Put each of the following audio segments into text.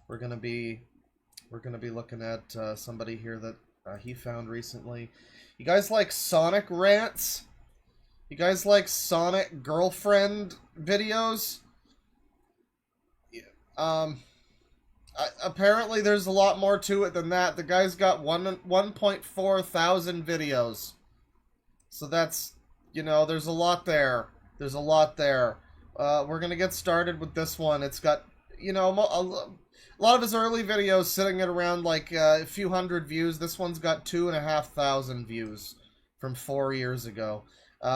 We're gonna be looking at somebody here that he found recently. You guys like Sonic rants? You guys like Sonic girlfriend videos? Um, apparently there's a lot more to it than that. The guy's got 1.4 thousand videos. So that's, you know, there's a lot there. There's a lot there. We're gonna get started with this one. It's got, you know, a lot of his early videos sitting at around like a few hundred views. This one's got 2,500 views from 4 years ago.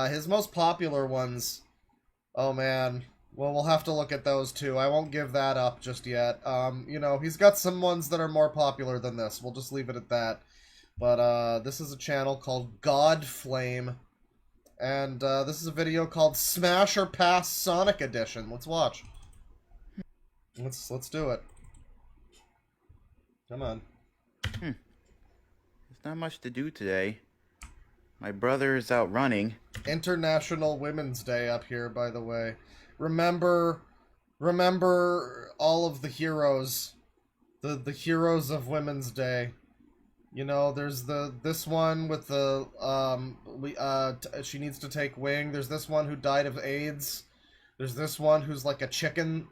His most popular ones, oh man, well, we'll have to look at those too. I won't give that up just yet. You know, he's got some ones that are more popular than this. We'll just leave it at that. But this is a channel called Godflame, and this is a video called Smash or Pass Sonic Edition. Let's watch. Let's do it. Come on. There's not much to do today. My brother is out running. International Women's Day up here, by the way. Remember all of the heroes. The heroes of Women's Day. You know, there's this one with the she needs to take wing. There's this one who died of AIDS. There's this one who's like a chicken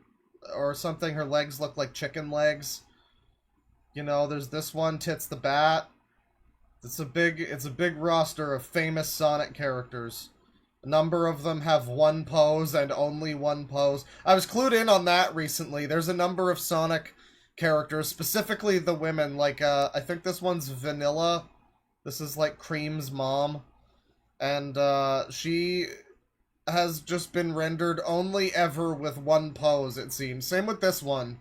or something. Her legs look like chicken legs. You know, there's this one, Tits the Bat. It's a big roster of famous Sonic characters. A number of them have one pose and only one pose. I was clued in on that recently. There's a number of Sonic characters, specifically the women. Like, I think this one's Vanilla. This is like Cream's mom. And, she has just been rendered only ever with one pose, it seems. Same with this one.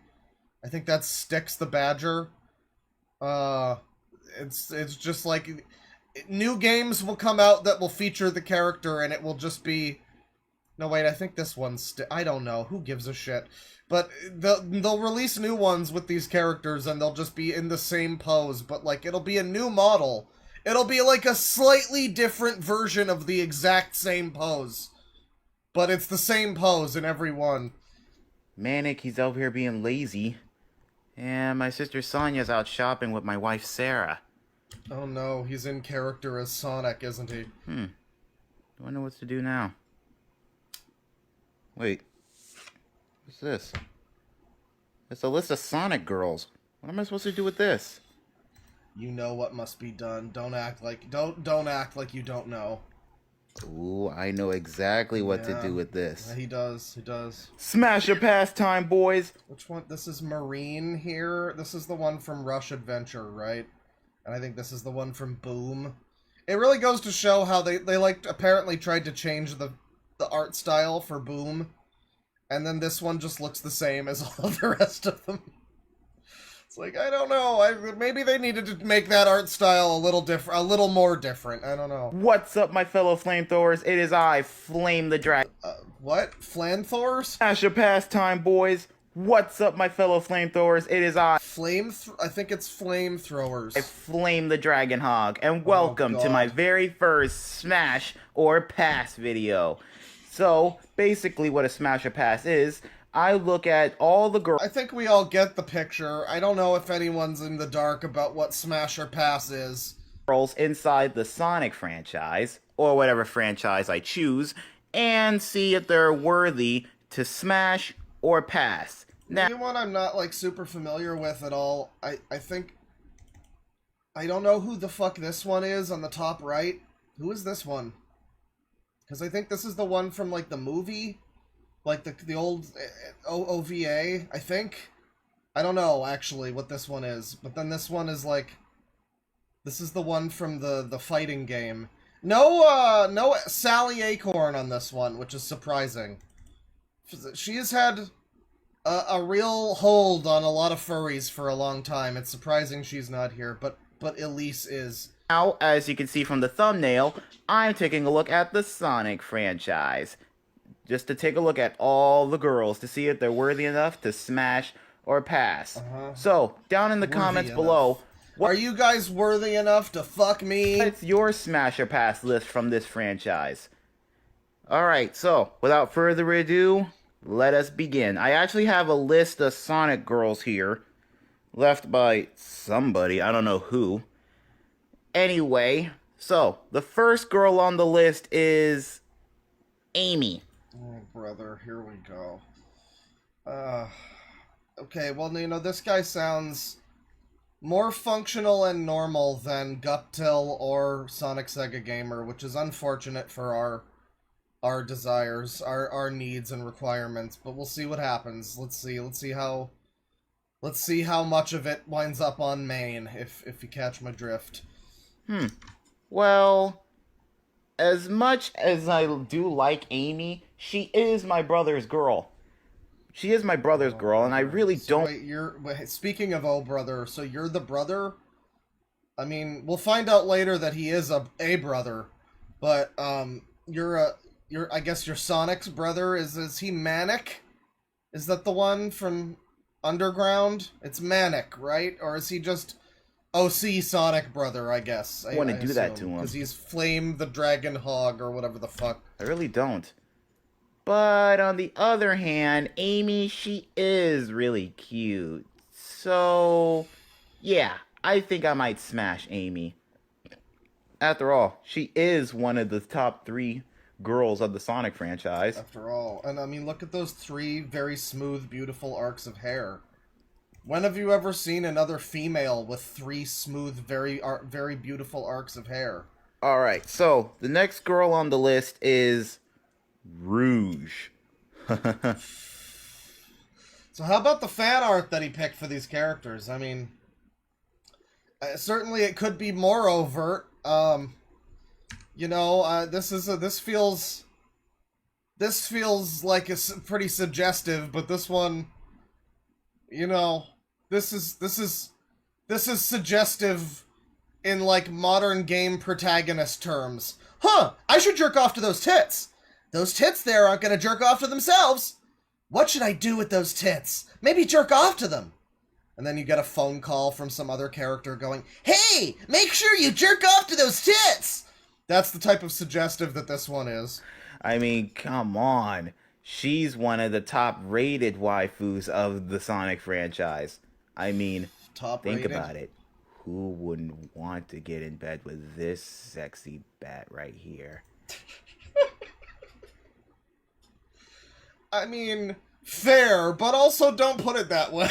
I think that's Styx the Badger. It's just like new games will come out that will feature the character, and it will just be. No, wait, I think this one's. I don't know. Who gives a shit? But they'll release new ones with these characters, and they'll just be in the same pose, but like it'll be a new model. It'll be like a slightly different version of the exact same pose, but it's the same pose in every one. Manic, he's out here being lazy. And my sister Sonia's out shopping with my wife Sarah. Oh no, he's in character as Sonic, isn't he? I wonder what to do now. Wait. What's this? It's a list of Sonic girls. What am I supposed to do with this? You know what must be done. Don't act like you don't know. Ooh, I know exactly what to do with this. Yeah, he does. Smash your pastime, boys! Which one? This is Marine here. This is the one from Rush Adventure, right? And I think this is the one from Boom. It really goes to show how they like apparently tried to change the art style for Boom. And then this one just looks the same as all of the rest of them. It's like, I don't know. Maybe they needed to make that art style a little different, a little more different. I don't know. What's up, my fellow flamethrowers? It is I, Flame the Dragon. What? Flanthors? Smash your pastime, boys. What's up, my fellow flamethrowers? It is I, I think it's flamethrowers. Flame the Dragon Hog, and welcome to my very first Smash or Pass video. So, basically what a Smash or Pass is, I look at all the girls. I think we all get the picture. I don't know if anyone's in the dark about what Smash or Pass is. Girls inside the Sonic franchise, or whatever franchise I choose, and see if they're worthy to smash or pass. Now, anyone I'm not like super familiar with at all. I think I don't know who the fuck this one is on the top right. Who is this one? Because I think this is the one from like the movie. Like the old OVA, I think. I don't know, actually, what this one is. But then this one is like... This is the one from the fighting game. No Sally Acorn on this one, which is surprising. She has had a real hold on a lot of furries for a long time. It's surprising she's not here, but Elise is. Now, as you can see from the thumbnail, I'm taking a look at the Sonic franchise. Just to take a look at all the girls to see if they're worthy enough to smash or pass. So, down in the comments below, are you guys worthy enough to fuck me? What's your smash or pass list from this franchise? Alright, so, without further ado, let us begin. I actually have a list of Sonic girls here. left by somebody, I don't know who. Anyway, so the first girl on the list is Amy. Oh, brother, here we go. Okay, well, this guy sounds more functional and normal than Guptil or Sonic Sega Gamer, which is unfortunate for our desires, our needs and requirements, but we'll see what happens. Let's see how much of it winds up on main, if you catch my drift. Well, as much as I do like Amy, she is my brother's girl. She is my brother's girl, and I really don't... Wait, speaking of oh brother, so you're the brother? I mean, we'll find out later that he is a brother, but, I guess you're Sonic's brother. Is he Manic? Is that the one from Underground? It's Manic, right? Or is he just OC Sonic brother, I guess? I want to do that to him. Because he's Flame the Dragon Hog, or whatever the fuck. I really don't. But on the other hand, Amy, she is really cute. So, yeah, I think I might smash Amy. After all, she is one of the top 3 girls of the Sonic franchise. After all. And I mean, look at those 3 very smooth, beautiful arcs of hair. When have you ever seen another female with 3 smooth, very beautiful arcs of hair? Alright, so the next girl on the list is Rouge. So how about the fan art that he picked for these characters? I mean, certainly it could be more overt. This feels like it's pretty suggestive, but this one, this is suggestive in like modern game protagonist terms. Huh, I should jerk off to those tits. Those tits there aren't gonna jerk off to themselves. What should I do with those tits? Maybe jerk off to them. And then you get a phone call from some other character going, hey, make sure you jerk off to those tits! That's the type of suggestive that this one is. I mean, come on. She's one of the top-rated waifus of the Sonic franchise. I mean, think about it. Who wouldn't want to get in bed with this sexy bat right here? I mean, fair, but also don't put it that way.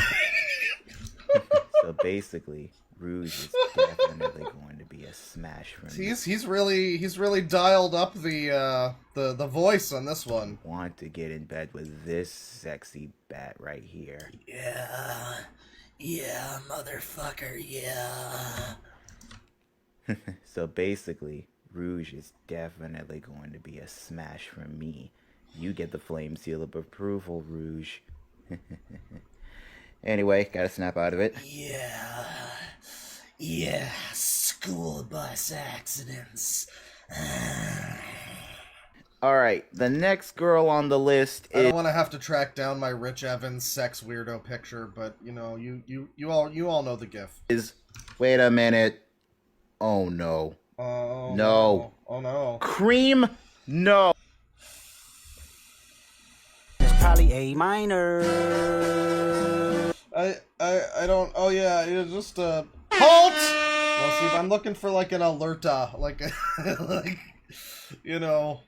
So basically, Rouge is definitely going to be a smash for me. He's really dialed up the voice on this one. Want to get in bed with this sexy bat right here? Yeah, motherfucker, yeah. So basically, Rouge is definitely going to be a smash for me. You get the flame seal of approval, Rouge. Anyway, gotta snap out of it. Yeah, school bus accidents. Alright, the next girl on the list is... I don't want to have to track down my Rich Evans sex weirdo picture, but, you all know the gif. Wait a minute. Oh, no. Oh, no. Oh, no. Cream? No. It's probably A minor. I don't... Oh, yeah, it's just, HALT! Well, see, I'm looking for, like, an alerta, like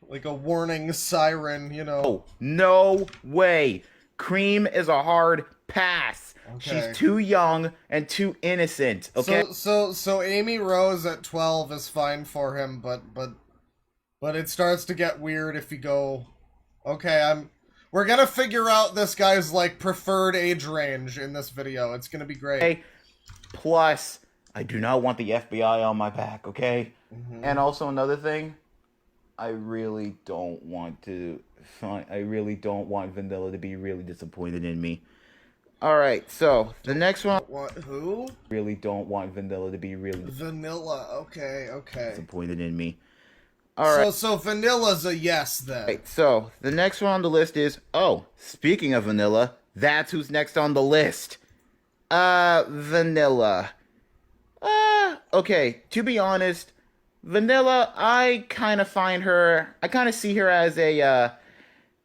like a warning siren, Oh, no way. Cream is a hard pass. Okay. She's too young and too innocent, okay? So Amy Rose at 12 is fine for him, but it starts to get weird if you go, okay, we're gonna figure out this guy's, like, preferred age range in this video. It's gonna be great. Okay. Plus, I do not want the FBI on my back, okay? Mm-hmm. And also another thing, I really don't want Vanilla to be really disappointed in me. Alright, so, the next one... What? Who? Really don't want Vanilla to be really... Vanilla, okay. Disappointed in me. Alright. So Vanilla's a yes, then. Right, so, the next one on the list is... Oh, speaking of Vanilla, that's who's next on the list. Vanilla. Okay, to be honest, Vanilla, I kind of see her as a,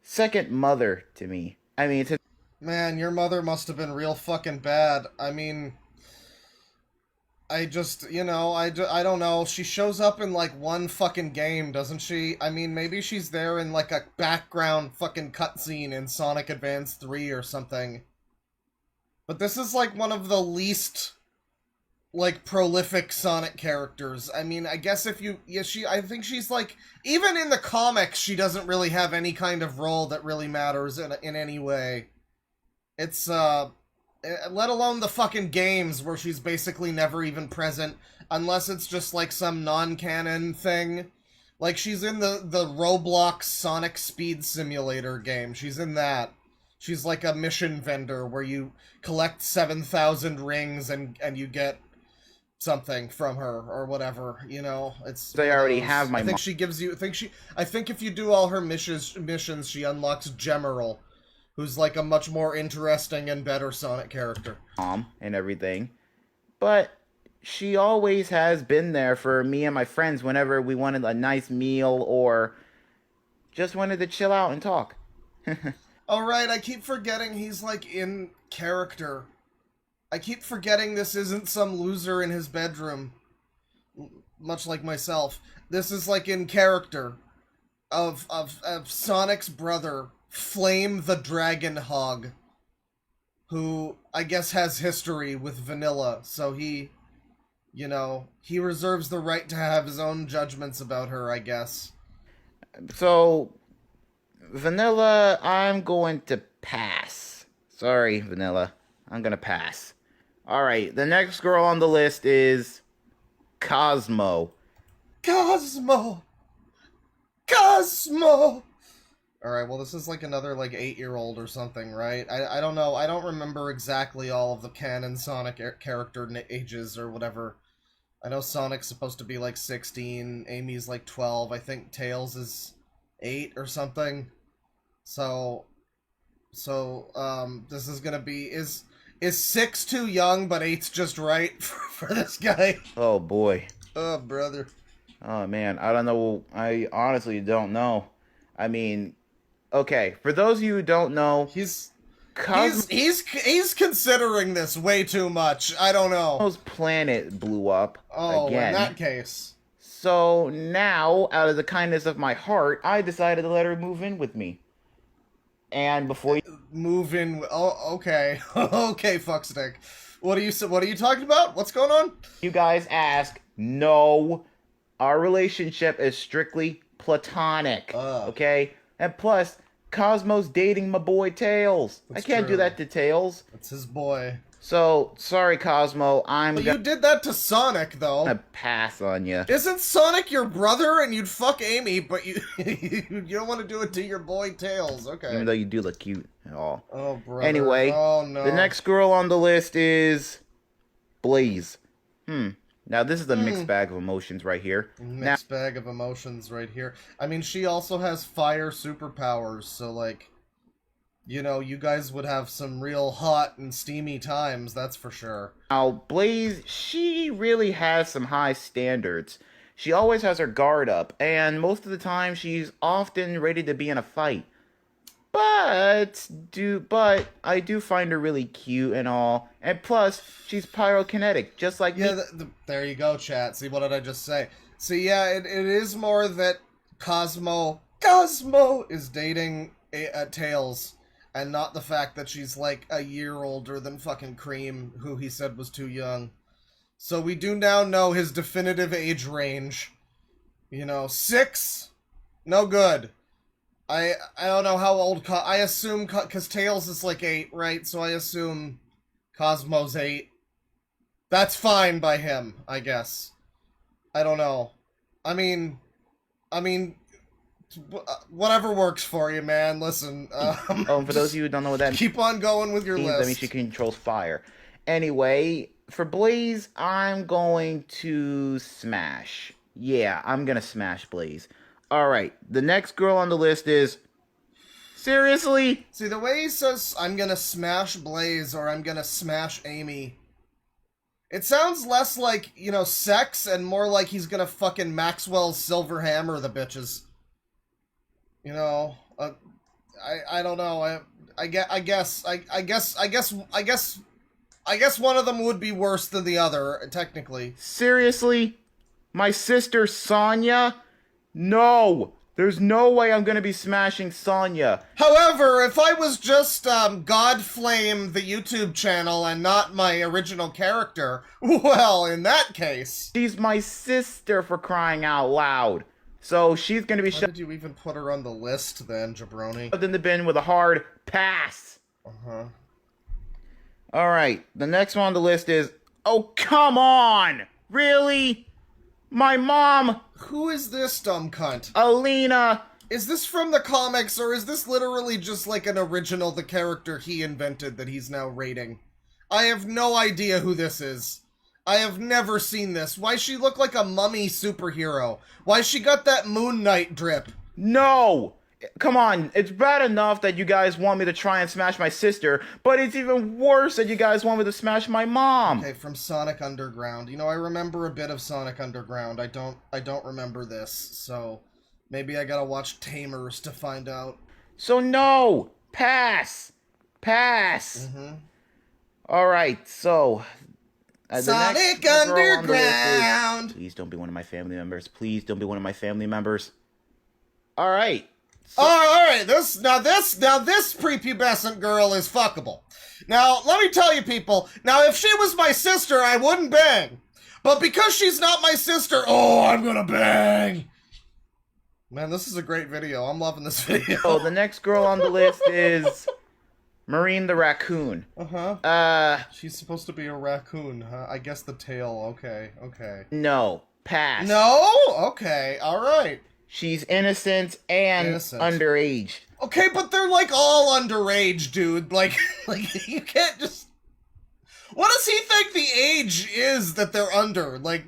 second mother to me. I mean, Man, your mother must have been real fucking bad. I mean, I just, I don't know. She shows up in like one fucking game, doesn't she? I mean, maybe she's there in like a background fucking cutscene in Sonic Advance 3 or something. But this is like one of the least like prolific Sonic characters. I mean, I guess if you I think she's like, even in the comics she doesn't really have any kind of role that really matters in any way. It's let alone the fucking games where she's basically never even present unless it's just like some non-canon thing. Like she's in the Roblox Sonic Speed Simulator game. She's in that. She's like a mission vendor where you collect 7,000 rings and you get something from her or whatever, it's They already have my I think she gives you I think if you do all her missions she unlocks Gemerald, who's like a much more interesting and better Sonic character. And everything. But she always has been there for me and my friends whenever we wanted a nice meal or just wanted to chill out and talk. Alright, I keep forgetting he's like in character. I keep forgetting this isn't some loser in his bedroom. Much like myself. This is like in character of Sonic's brother, Flame the Dragon Hog, who I guess has history with Vanilla, so he reserves the right to have his own judgments about her, I guess. So, Vanilla, I'm going to pass. Sorry, Vanilla. I'm gonna pass. Alright, the next girl on the list is Cosmo. Cosmo! Cosmo! Alright, well this is like another like 8-year-old or something, right? I don't know. I don't remember exactly all of the canon Sonic character ages or whatever. I know Sonic's supposed to be like 16, Amy's like 12, I think Tails is 8 or something. So this is gonna be, is 6 too young, but 8's just right for this guy? Oh boy. Oh, brother. Oh man, I don't know. I honestly don't know. I mean, okay, for those of you who don't know, He's considering this way too much. I don't know. Cosmo's planet blew up Oh, again. in that case. So now, out of the kindness of my heart, I decided to let her move in with me. And before you... Move in. Oh, okay. Okay, fuckstick. What are you talking about? What's going on? you guys ask, no, our relationship is strictly platonic. Okay? And plus, Cosmo's dating my boy Tails. I That's can't do true. that to Tails. It's his boy. So, sorry, Cosmo. I'm But you did that to Sonic, though. gonna pass on you. Isn't Sonic your brother and you'd fuck Amy, but you you don't want to do it to your boy Tails? Okay. Even though you do look cute and all. Oh, brother. Anyway, oh, no. the next girl on the list is Blaze. Now, this is a mixed bag of emotions right here. Mixed bag of emotions right here. I mean, she also has fire superpowers, so, like, you guys would have some real hot and steamy times, that's for sure. Now, Blaze, she really has some high standards. She always has her guard up, and most of the time she's often ready to be in a fight. But I do find her really cute and all. And plus, she's pyrokinetic, just like me. Yeah, there you go, chat. See, what did I just say? See, yeah, it is more that Cosmo is dating Tails, and not the fact that she's like a year older than fucking Cream, who he said was too young. So we do now know his definitive age range. 6? No good. I don't know how old I assume, because Tails is like 8, right? So I assume Cosmo's 8. That's fine by him, I guess. I don't know. I mean, whatever works for you, man. Listen. For those of you who don't know what that means, keep on going with your list. that means she controls fire. Anyway, for Blaze, I'm going to smash. Yeah, I'm gonna smash Blaze. Alright, the next girl on the list is... Seriously? See, the way he says, I'm gonna smash Blaze, or I'm gonna smash Amy, it sounds less like, sex, and more like he's gonna fucking Maxwell's Silver Hammer the bitches. I don't know. I guess I guess one of them would be worse than the other, technically. Seriously? My sister Sonya? No! There's no way I'm gonna be smashing Sonya. However, if I was just Godflame, the YouTube channel, and not my original character, well, in that case... She's my sister, for crying out loud. So she's gonna be Why shoved did you even put her on the list, then, jabroni? in the bin with a hard pass. Uh-huh. Alright, the next one on the list is... Oh, come on! Really? My mom, Who is this dumb cunt? Alina... Is this from the comics, or is this literally just like an original, the character he invented that he's now rating? I have no idea who this is. I have never seen this. Why she look like a mummy superhero? Why she got that Moon Knight drip? No! Come on, it's bad enough that you guys want me to try and smash my sister, but it's even worse that you guys want me to smash my mom. Okay, from Sonic Underground. You know, I remember a bit of Sonic Underground. I don't remember this, so maybe I gotta watch Tamers to find out. So no! Pass! Pass! Alright, so... Sonic girl on the list is- Underground! Please don't be one of my family members. Please don't be one of my family members. Alright. Alright, this prepubescent girl is fuckable. Now, let me tell you people, now if she was my sister, I wouldn't bang. But because she's not my sister, oh, I'm gonna bang! Man, this is a great video. I'm loving this video. So the next girl on the list is... Marine the Raccoon. She's supposed to be a raccoon, huh? I guess the tail, okay. No. Pass. No? Okay, alright. She's innocent and underage. Okay, but they're like all underage, dude. Like you can't just... What does he think the age is that they're under? Like,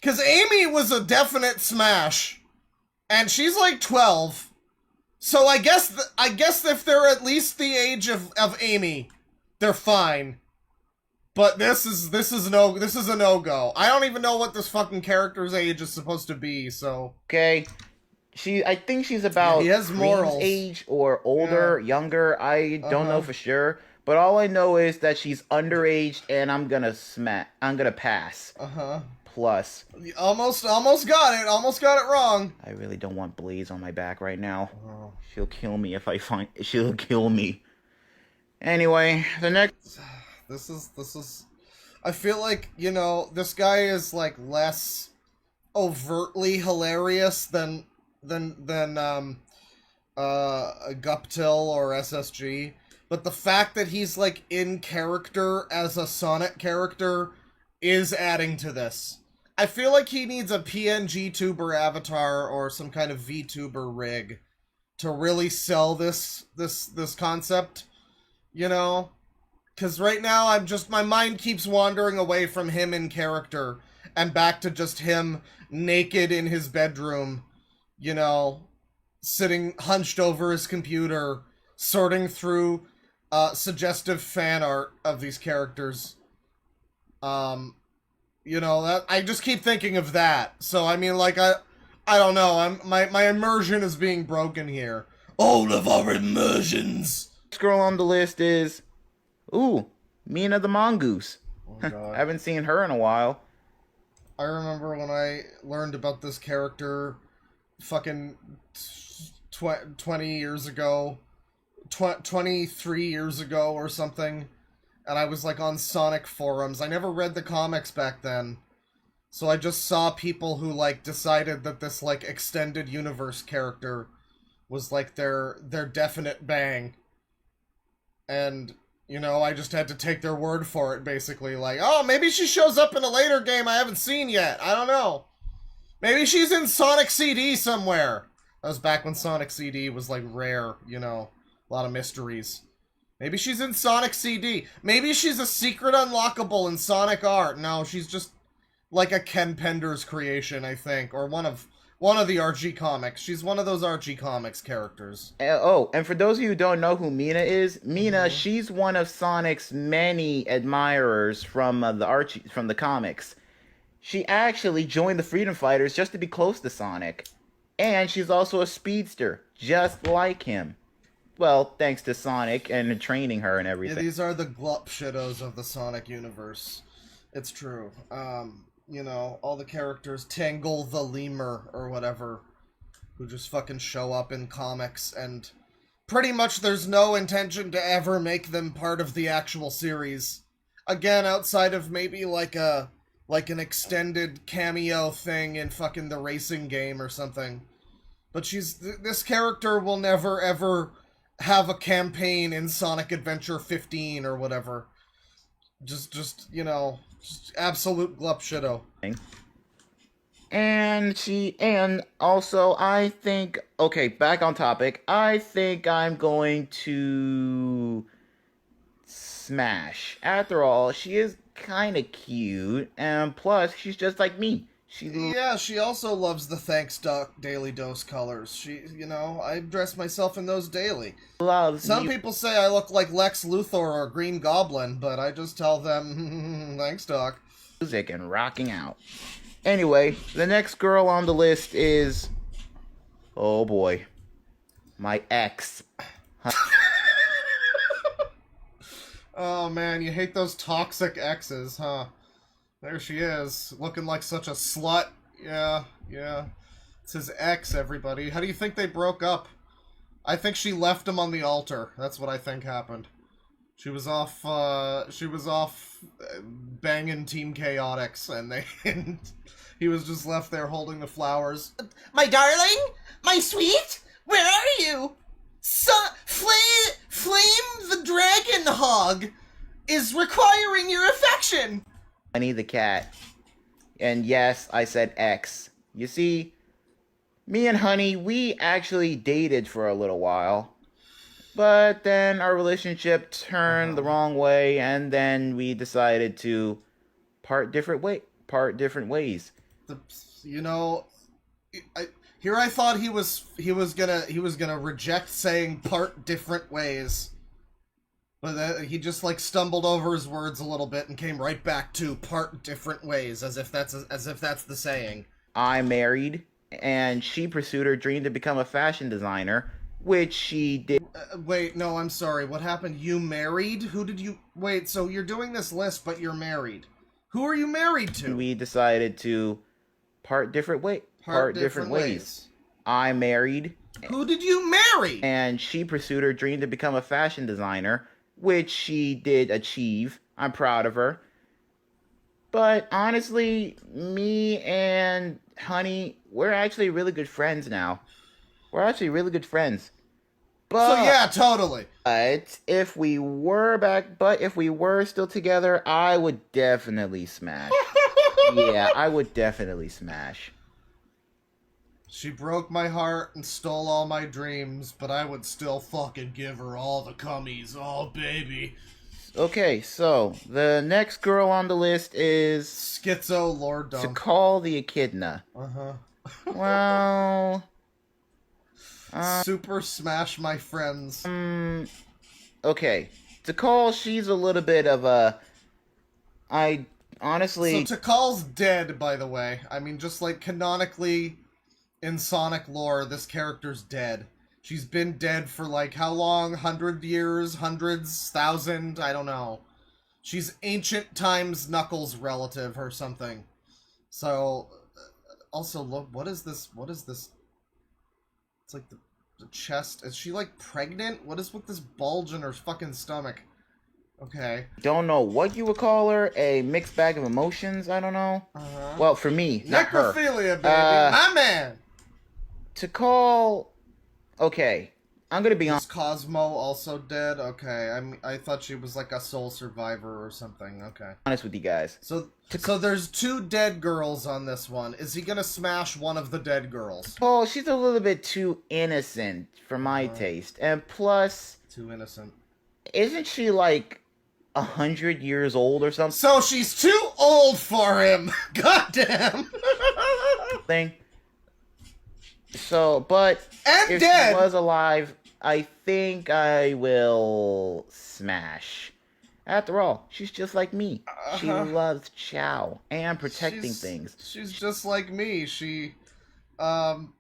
because Amy was a definite smash, and she's like 12. So I guess if they're at least the age of Amy, they're fine. But this is a no-go. I don't even know what this fucking character's age is supposed to be, so... Okay. I think she's about he has morals. Green's age or older, younger. I don't know for sure. But all I know is that she's underage and I'm gonna pass. Plus. Almost got it. Almost got it wrong. I really don't want Blaze on my back right now. She'll kill me if I find... She'll kill me. Anyway, the next... This is... I feel like, you know, this guy is, like, less overtly hilarious than Guptil or SSG. But the fact that he's, like, in character as a Sonic character is adding to this. I feel like he needs a PNG tuber avatar or some kind of VTuber rig to really sell this concept, you know? Because right now, my mind keeps wandering away from him in character and back to just him naked in his bedroom, you know, sitting hunched over his computer, sorting through suggestive fan art of these characters. You know, that I just keep thinking of that. So, I mean, like, I don't know, my immersion is being broken here. All of our immersions! Next girl on the list is... Ooh, Mina the Mongoose. Oh, God. I haven't seen her in a while. I remember when I learned about this character fucking 20 years ago, 23 years ago or something, and I was like on Sonic forums. I never read the comics back then, so I just saw people who like decided that this like extended universe character was like their definite bang. And... you know, I just had to take their word for it, basically. Like, oh, maybe she shows up in a later game I haven't seen yet. I don't know. Maybe she's in Sonic CD somewhere. That was back when Sonic CD was, like, rare, you know. A lot of mysteries. Maybe she's in Sonic CD. Maybe she's a secret unlockable in Sonic Art. No, she's just, like, a Ken Penders creation, I think. Or one of the Archie comics. She's one of those Archie comics characters. Oh, and for those of you who don't know who Mina is, Mina, she's one of Sonic's many admirers from the comics. She actually joined the Freedom Fighters just to be close to Sonic. And she's also a speedster, just like him. Well, thanks to Sonic and training her and Yeah, everything. these are the glup shittos of the Sonic universe. It's true. You know, all the characters, Tangle the Lemur or whatever, who just fucking show up in comics, and pretty much there's no intention to ever make them part of the actual series. Again, outside of maybe like an extended cameo thing in fucking the racing game or something. But this character will never ever have a campaign in Sonic Adventure 15 or whatever. Just you know, just absolute glup shitto. And also, I think, okay, back on topic, I think I'm going to smash. After all, she is kind of cute, and plus, she's just like me. Yeah, she also loves the Thanks Doc Daily Dose colors. You know, I dress myself in those daily. Loves Some people say I look like Lex Luthor or Green Goblin, but I just tell them, thanks, Doc. music and rocking out. Anyway, the next girl on the list is, oh boy, my ex. Oh man, you hate those toxic exes, huh? There she is, looking like such a slut. Yeah. It's his ex, everybody. How do you think they broke up? I think she left him on the altar. That's what I think happened. She was off banging Team Chaotix, and he was just left there holding the flowers. My darling? My sweet? Where are you? Flame the Dragon Hog is requiring your affection! Honey the cat. And yes, I said ex. You see, me and Honey, we actually dated for a little while. But then our relationship turned the wrong way, and then we decided to part different ways. You know, I thought he was gonna reject saying part different ways, but he just like stumbled over his words a little bit and came right back to part different ways, as if that's the saying. I married, and she pursued her dream to become a fashion designer, which she did. Wait, no, I'm sorry. What happened? You married? Who did you... Wait, so you're doing this list, but you're married. Who are you married to? We decided to part different ways. I married. Who did you marry? And she pursued her dream to become a fashion designer, which she did achieve. I'm proud of her. But honestly, me and Honey, we're actually really good friends now. We're actually really good friends. But, so yeah, totally. But if we were still together, I would definitely smash. Yeah, I would definitely smash. She broke my heart and stole all my dreams, but I would still fucking give her all the cummies. Oh, baby. Okay, so the next girl on the list is Schizo Lord Dunk. To call the Echidna. Well, Super Smash My Friends. Okay. Tikal, she's a little bit of a... I honestly... So Tikal's dead, by the way. I mean, just like canonically in Sonic lore, this character's dead. She's been dead for like how long? 100 years? Hundreds? 1,000? I don't know. She's ancient times Knuckles' relative or something. So, also, look, what is this? It's like the chest. Is she like pregnant? What is with this bulge in her fucking stomach? Okay. Don't know what you would call her. A mixed bag of emotions, I don't know. Well, for me, not her. Necrophilia, baby. My man! To call... Okay. I'm gonna be honest. Is Cosmo also dead? Okay. I thought she was like a soul survivor or something. Okay. Honest with you guys. So there's 2 dead girls on this one. Is he gonna smash one of the dead girls? Oh, she's a little bit too innocent for my taste. And plus... Too innocent. Isn't she like 100 years old or something? So she's too old for him! Goddamn! Thing. So, but... And if dead! she was alive, I think I will smash. After all, she's just like me. She loves chow and protecting things. She's just like me. She,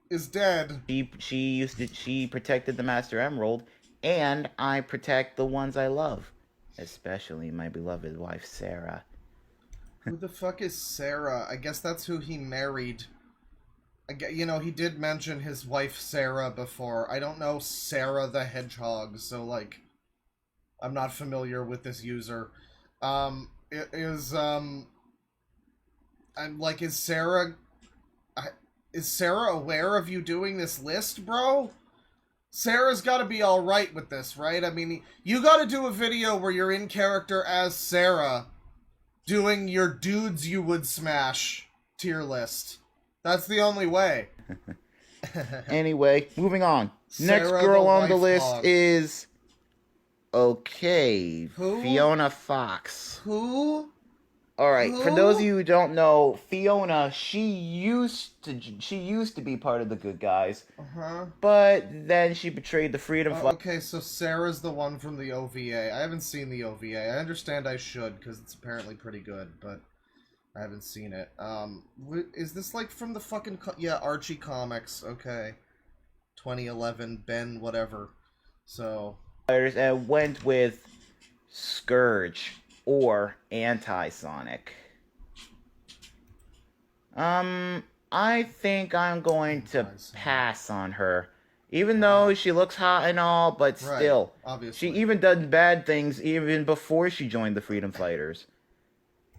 is dead. She protected the Master Emerald, and I protect the ones I love, especially my beloved wife, Sarah. Who the fuck is Sarah? I guess that's who he married. You know, he did mention his wife Sarah before. I don't know Sarah the Hedgehog, so, like, I'm not familiar with this user. I'm like, is Sarah aware of you doing this list, bro? Sarah's gotta be alright with this, right? I mean, you gotta do a video where you're in character as Sarah, doing your dudes you would smash tier list. That's the only way. Anyway, moving on. Next Sarah girl the on the wife list hog. is... Okay, Who? Fiona Fox. Who? Alright, for those of Who? you who don't know, Fiona, she used to be part of the good guys, Uh-huh. but then she betrayed the Freedom Fighters. Okay, so Sarah's the one from the OVA. I haven't seen the OVA. I understand I should, because it's apparently pretty good, but I haven't seen it. Is this, like, from the fucking... yeah, Archie Comics. Okay. 2011, Ben, whatever. So... and went with Scourge or Anti-Sonic. I think I'm going to Anti-Sonic. pass on her. Even though she looks hot and all, but Right, still. obviously. She even done bad things even before she joined the Freedom Fighters.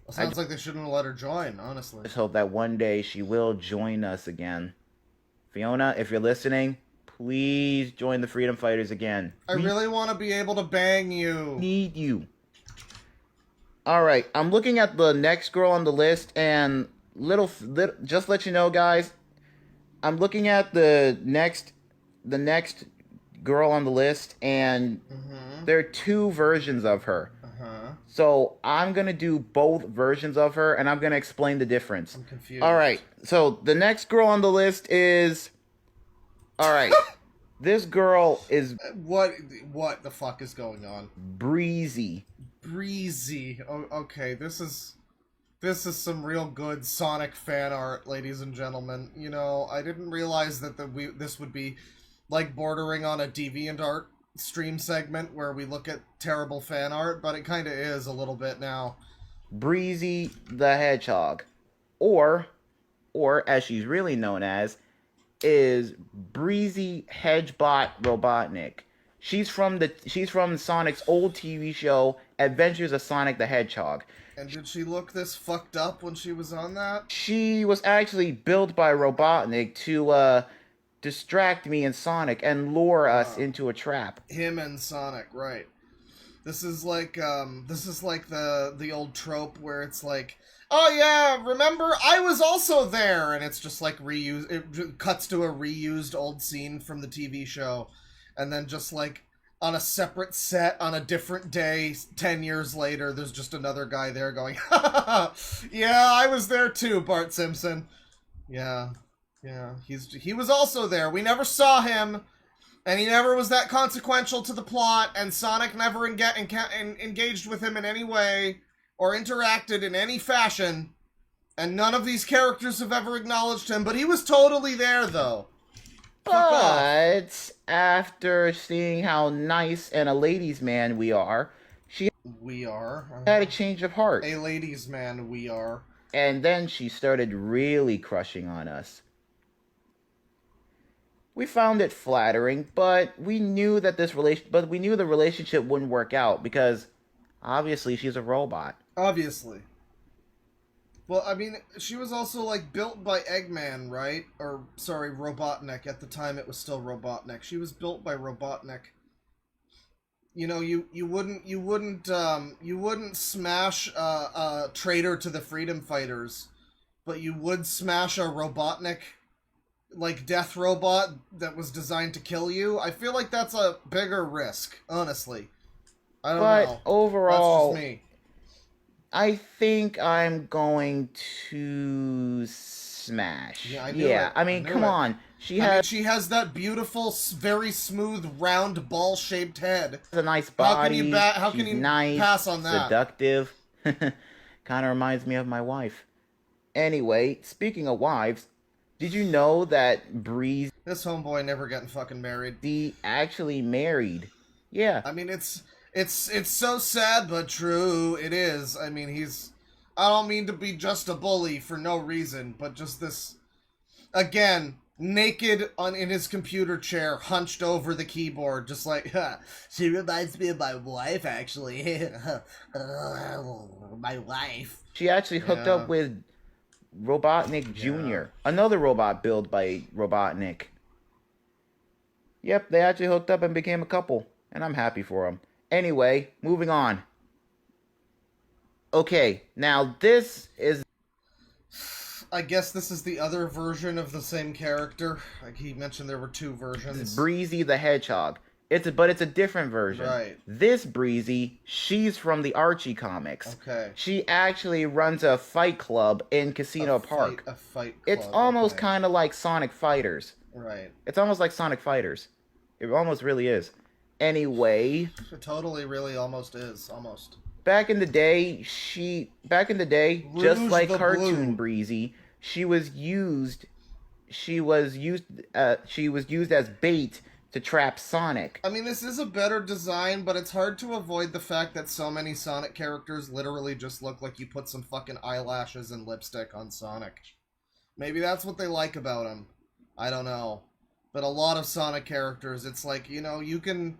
Well, sounds like they shouldn't have let her join, honestly. I just hope that one day she will join us again. Fiona, if you're listening, please join the Freedom Fighters again. I really want to be able to bang you. Need you. Alright, I'm looking at the next girl on the list, and just to let you know, guys, I'm looking at the next girl on the list, and there are two versions of her. So I'm gonna do both versions of her, and I'm gonna explain the difference. I'm confused. Alright, so the next girl on the list is... Alright, this girl is What the fuck is going on? Breezy. Breezy. Oh, okay, this is some real good Sonic fan art, ladies and gentlemen. You know, I didn't realize that this would be, like, bordering on a DeviantArt stream segment where we look at terrible fan art, but it kind of is a little bit now. Breezy the Hedgehog. Or as she's really known as, is Breezy Hedgebot Robotnik. She's from Sonic's old TV show, Adventures of Sonic the Hedgehog. And did she look this fucked up when she was on that? She was actually built by Robotnik to distract me and Sonic and lure us into a trap. Him and Sonic, right. This is like the old trope where it's like, oh yeah, remember I was also there, and it's just like reused. It cuts to a reused old scene from the TV show, and then just like on a separate set on a different day 10 years later, there's just another guy there going, ha ha ha, yeah, I was there too, Bart Simpson. Yeah, he was also there. We never saw him, and he never was that consequential to the plot, and Sonic never engaged with him in any way, or interacted in any fashion, and none of these characters have ever acknowledged him, but he was totally there, though. But after seeing how nice and a ladies' man we are, she had a change of heart. A ladies' man we are. And then she started really crushing on us. We found it flattering, but we knew that the relationship wouldn't work out because obviously she's a robot. Obviously. Well, I mean, she was also, like, built by Eggman, right? Or, sorry, Robotnik. At the time, it was still Robotnik. She was built by Robotnik. You know, you wouldn't smash a traitor to the Freedom Fighters, but you would smash a Robotnik, like, death robot that was designed to kill you. I feel like that's a bigger risk, honestly. I don't know. But overall, that's just me. I think I'm going to smash. Yeah, I knew it. I mean, come on. She she has that beautiful, very smooth, round, ball-shaped head. A nice body. How can you nice, pass on that? Seductive. Kind of reminds me of my wife. Anyway, speaking of wives, did you know that Breezy This homeboy never getting fucking married. actually married Yeah. I mean, it's so sad but true. It is. I mean, he's. I don't mean to be just a bully for no reason, but just this again, naked in his computer chair, hunched over the keyboard, just like, she reminds me of my wife, actually. My wife. She actually hooked up with Robotnik Jr., another robot built by Robotnik. Yep, they actually hooked up and became a couple, and I'm happy for them. Anyway, moving on. Okay, now this is... I guess this is the other version of the same character. Like he mentioned there were two versions. Breezy the Hedgehog. But it's a different version. Right. This Breezy, she's from the Archie comics. Okay. She actually runs a fight club in Casino Park. A fight club. It's almost kind of like Sonic Fighters. Right. It's almost like Sonic Fighters. It almost really is. Anyway. It totally really almost is. Almost. Back in the day, Rouge just like the Cartoon Blue. Breezy, she was used as bait to trap Sonic. I mean, this is a better design, but it's hard to avoid the fact that so many Sonic characters literally just look like you put some fucking eyelashes and lipstick on Sonic. Maybe that's what they like about him. I don't know. But a lot of Sonic characters, it's like, you know, you can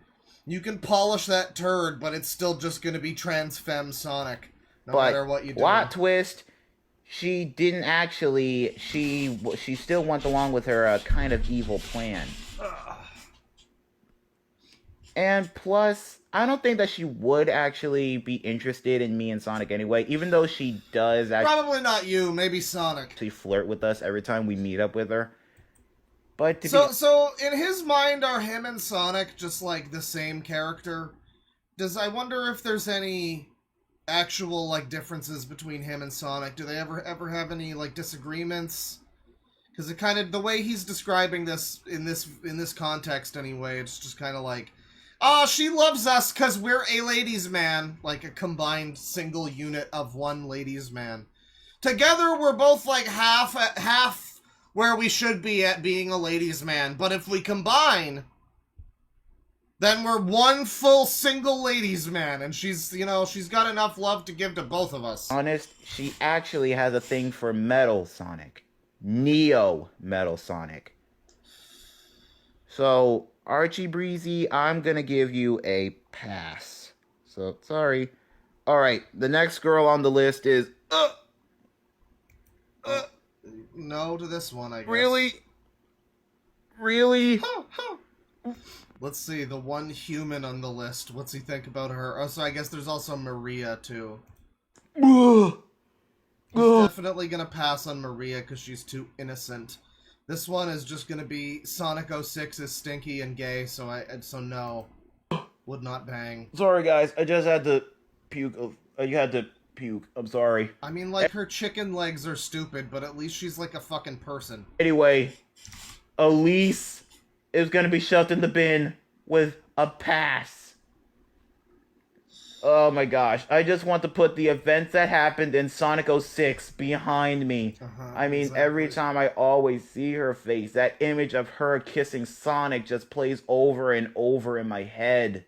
polish that turd, but it's still just going to be trans femme Sonic, no matter what you do. Plot twist, she didn't actually. She still went along with her kind of evil plan. And plus, I don't think that she would actually be interested in me and Sonic anyway, even though she does Probably not you, maybe Sonic. actually flirt with us every time we meet up with her. But So in his mind, are him and Sonic just like the same character? I wonder if there's any actual like differences between him and Sonic? Do they ever have any like disagreements? Because it kind of the way he's describing this in this context anyway, it's just kind of like, oh, she loves us because we're a ladies' man, like a combined single unit of one ladies' man. Together, we're both like half where we should be at being a ladies' man, but if we combine, then we're one full single ladies' man, and she's got enough love to give to both of us. honest, she actually has a thing for Metal Sonic. Neo Metal Sonic. So, Archie Breezy, I'm gonna give you a pass. So, sorry. Alright, the next girl on the list is... No to this one, I guess. Really? Really? Let's see, the one human on the list. What's he think about her? Oh, so I guess there's also Maria, too. He's definitely gonna pass on Maria because she's too innocent. This one is just gonna be Sonic 06 is stinky and gay, so no. Would not bang. Sorry, guys. I just had to puke. You had to puke. I'm sorry. I mean, like, her chicken legs are stupid, but at least she's like a fucking person. Anyway, Elise is gonna be shoved in the bin with a pass. Oh my gosh. I just want to put the events that happened in Sonic 06 behind me. I mean, every time I always see her face, that image of her kissing Sonic just plays over and over in my head.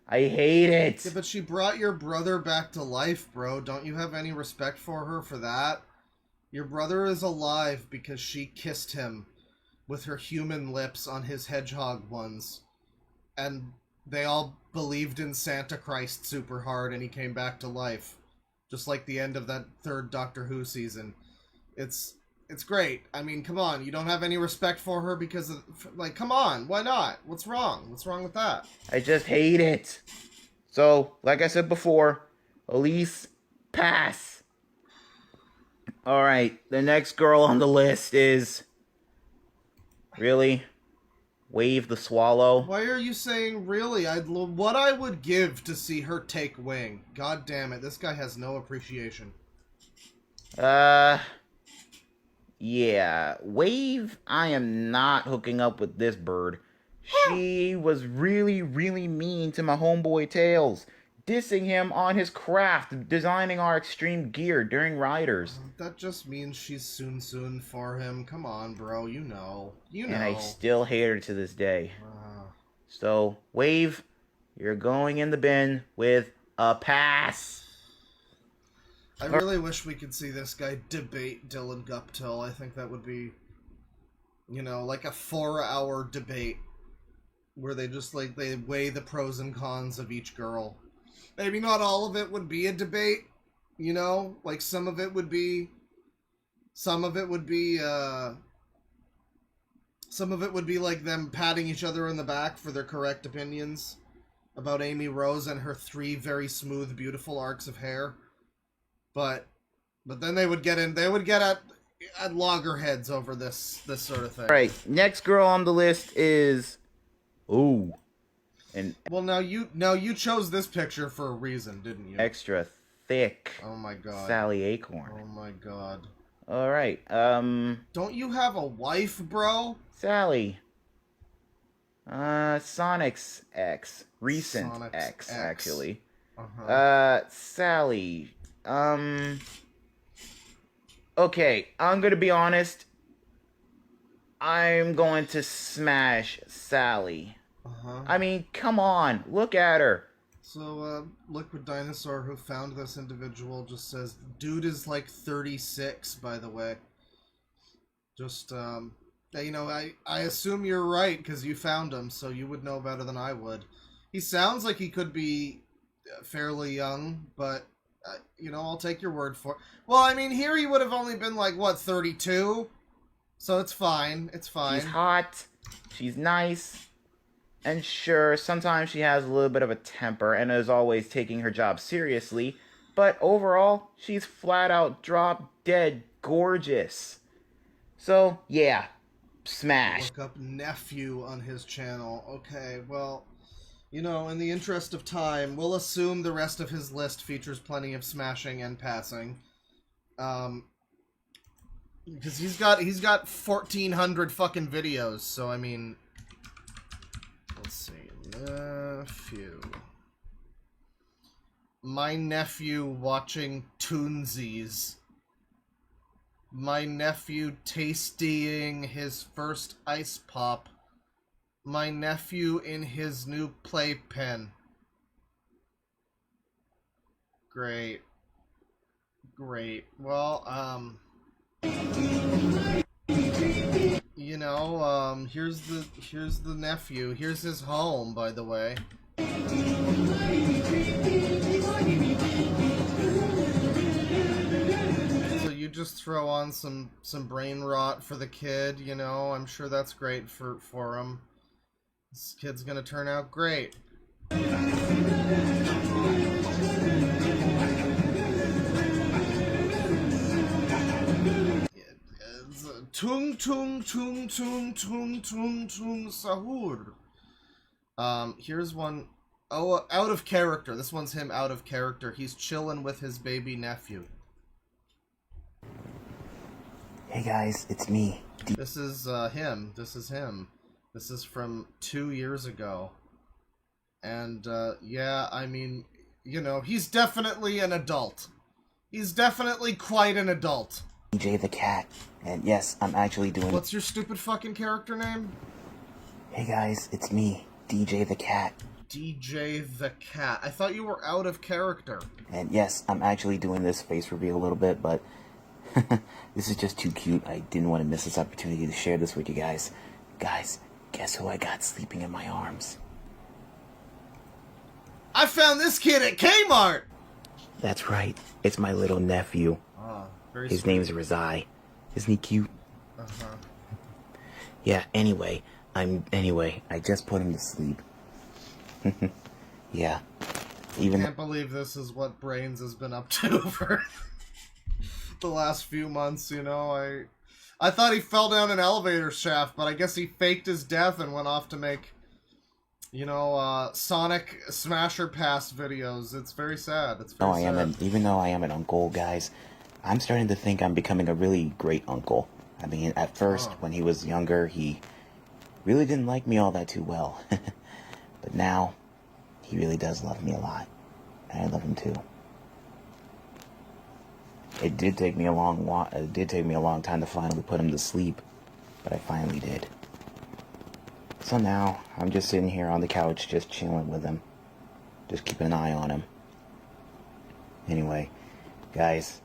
I hate it. Yeah, but she brought your brother back to life, bro. Don't you have any respect for her for that? Your brother is alive because she kissed him with her human lips on his hedgehog ones. And they all believed in Santa Christ super hard and he came back to life. Just like the end of that third Doctor Who season. It's great. I mean, come on. You don't have any respect for her because of... Like, come on. Why not? What's wrong? What's wrong with that? I just hate it. So, like I said before, Elise, pass. Alright, the next girl on the list is... Really? Wave the Swallow? Why are you saying really? What I would give to see her take wing. God damn it, this guy has no appreciation. Yeah. Wave, I am not hooking up with this bird. She was really, really mean to my homeboy Tails, dissing him on his craft, designing our extreme gear during Riders. That just means she's soon for him. Come on, bro, you know. And I still hate her to this day. So, Wave, you're going in the bin with a pass. I really wish we could see this guy debate Dylan Guptill. I think that would be, you know, like a 4-hour debate where they just, like, they weigh the pros and cons of each girl. Maybe not all of it would be a debate, you know? Like, some of it would be like them patting each other in the back for their correct opinions about Amy Rose and her 3 very smooth, beautiful arcs of hair. But then they would get at loggerheads over this sort of thing. All right, next girl on the list is and Well, now you chose this picture for a reason, didn't you? extra thick. Oh my god. Sally Acorn. Oh my god. All right. Don't you have a wife, bro? Sally. Sonic's ex. Recent Sonic's ex, ex. actually. Uh-huh. Sally. Okay, I'm gonna be honest. I'm going to smash Sally. Uh-huh. I mean, come on, look at her. So, Liquid Dinosaur, who found this individual, just says, dude is like 36, by the way. Just, you know, I assume you're right, because you found him, so you would know better than I would. He sounds like he could be fairly young, but, you know, I'll take your word for it. Well, I mean, here he would have only been, like, what, 32? So it's fine, it's fine. She's hot, she's nice, and sure, sometimes she has a little bit of a temper and is always taking her job seriously, but overall, she's flat out drop dead gorgeous. So, yeah, smash. Look up nephew on his channel. Okay, well, you know, in the interest of time, we'll assume the rest of his list features plenty of smashing and passing. Because he's got 1,400 fucking videos, so I mean, let's see, nephew. My nephew watching Toonsies. My nephew tastying his first ice pop. My nephew in his new playpen. Great. Great. Well, you know, here's the nephew. Here's his home, by the way. So you just throw on some brain rot for the kid, you know. I'm sure that's great for him. This kid's gonna turn out great. Tung tung tung tung tung tung tung sahur. Here's one. Oh, out of character. This one's him out of character. He's chilling with his baby nephew. Hey guys, it's me. This is him. This is him. This is from 2 years ago. And yeah, I mean, you know, he's definitely an adult. He's definitely quite an adult. DJ the Cat. And yes, I'm actually doing... What's your stupid fucking character name? Hey guys, it's me, DJ the Cat. DJ the Cat. I thought you were out of character. And yes, I'm actually doing this face reveal a little bit, but this is just too cute. I didn't want to miss this opportunity to share this with you guys. Guys, guess who I got sleeping in my arms? I found this kid at Kmart! That's right. It's my little nephew. Ah, very His sweet. name's Razai. Isn't he cute? Uh-huh. Yeah, anyway, I just put him to sleep. Yeah. Even Can't believe this is what Brains has been up to for the last few months, you know. I thought he fell down an elevator shaft, but I guess he faked his death and went off to make, you know, Sonic Smasher Pass videos. It's very sad. It's very sad. even though I am an uncle, guys, I'm starting to think I'm becoming a really great uncle. I mean, at first, when he was younger, he really didn't like me all that too well. But now, he really does love me a lot. And I love him too. It did take me a long time to finally put him to sleep, but I finally did. So now, I'm just sitting here on the couch, just chilling with him. just keep an eye on him. Anyway, guys,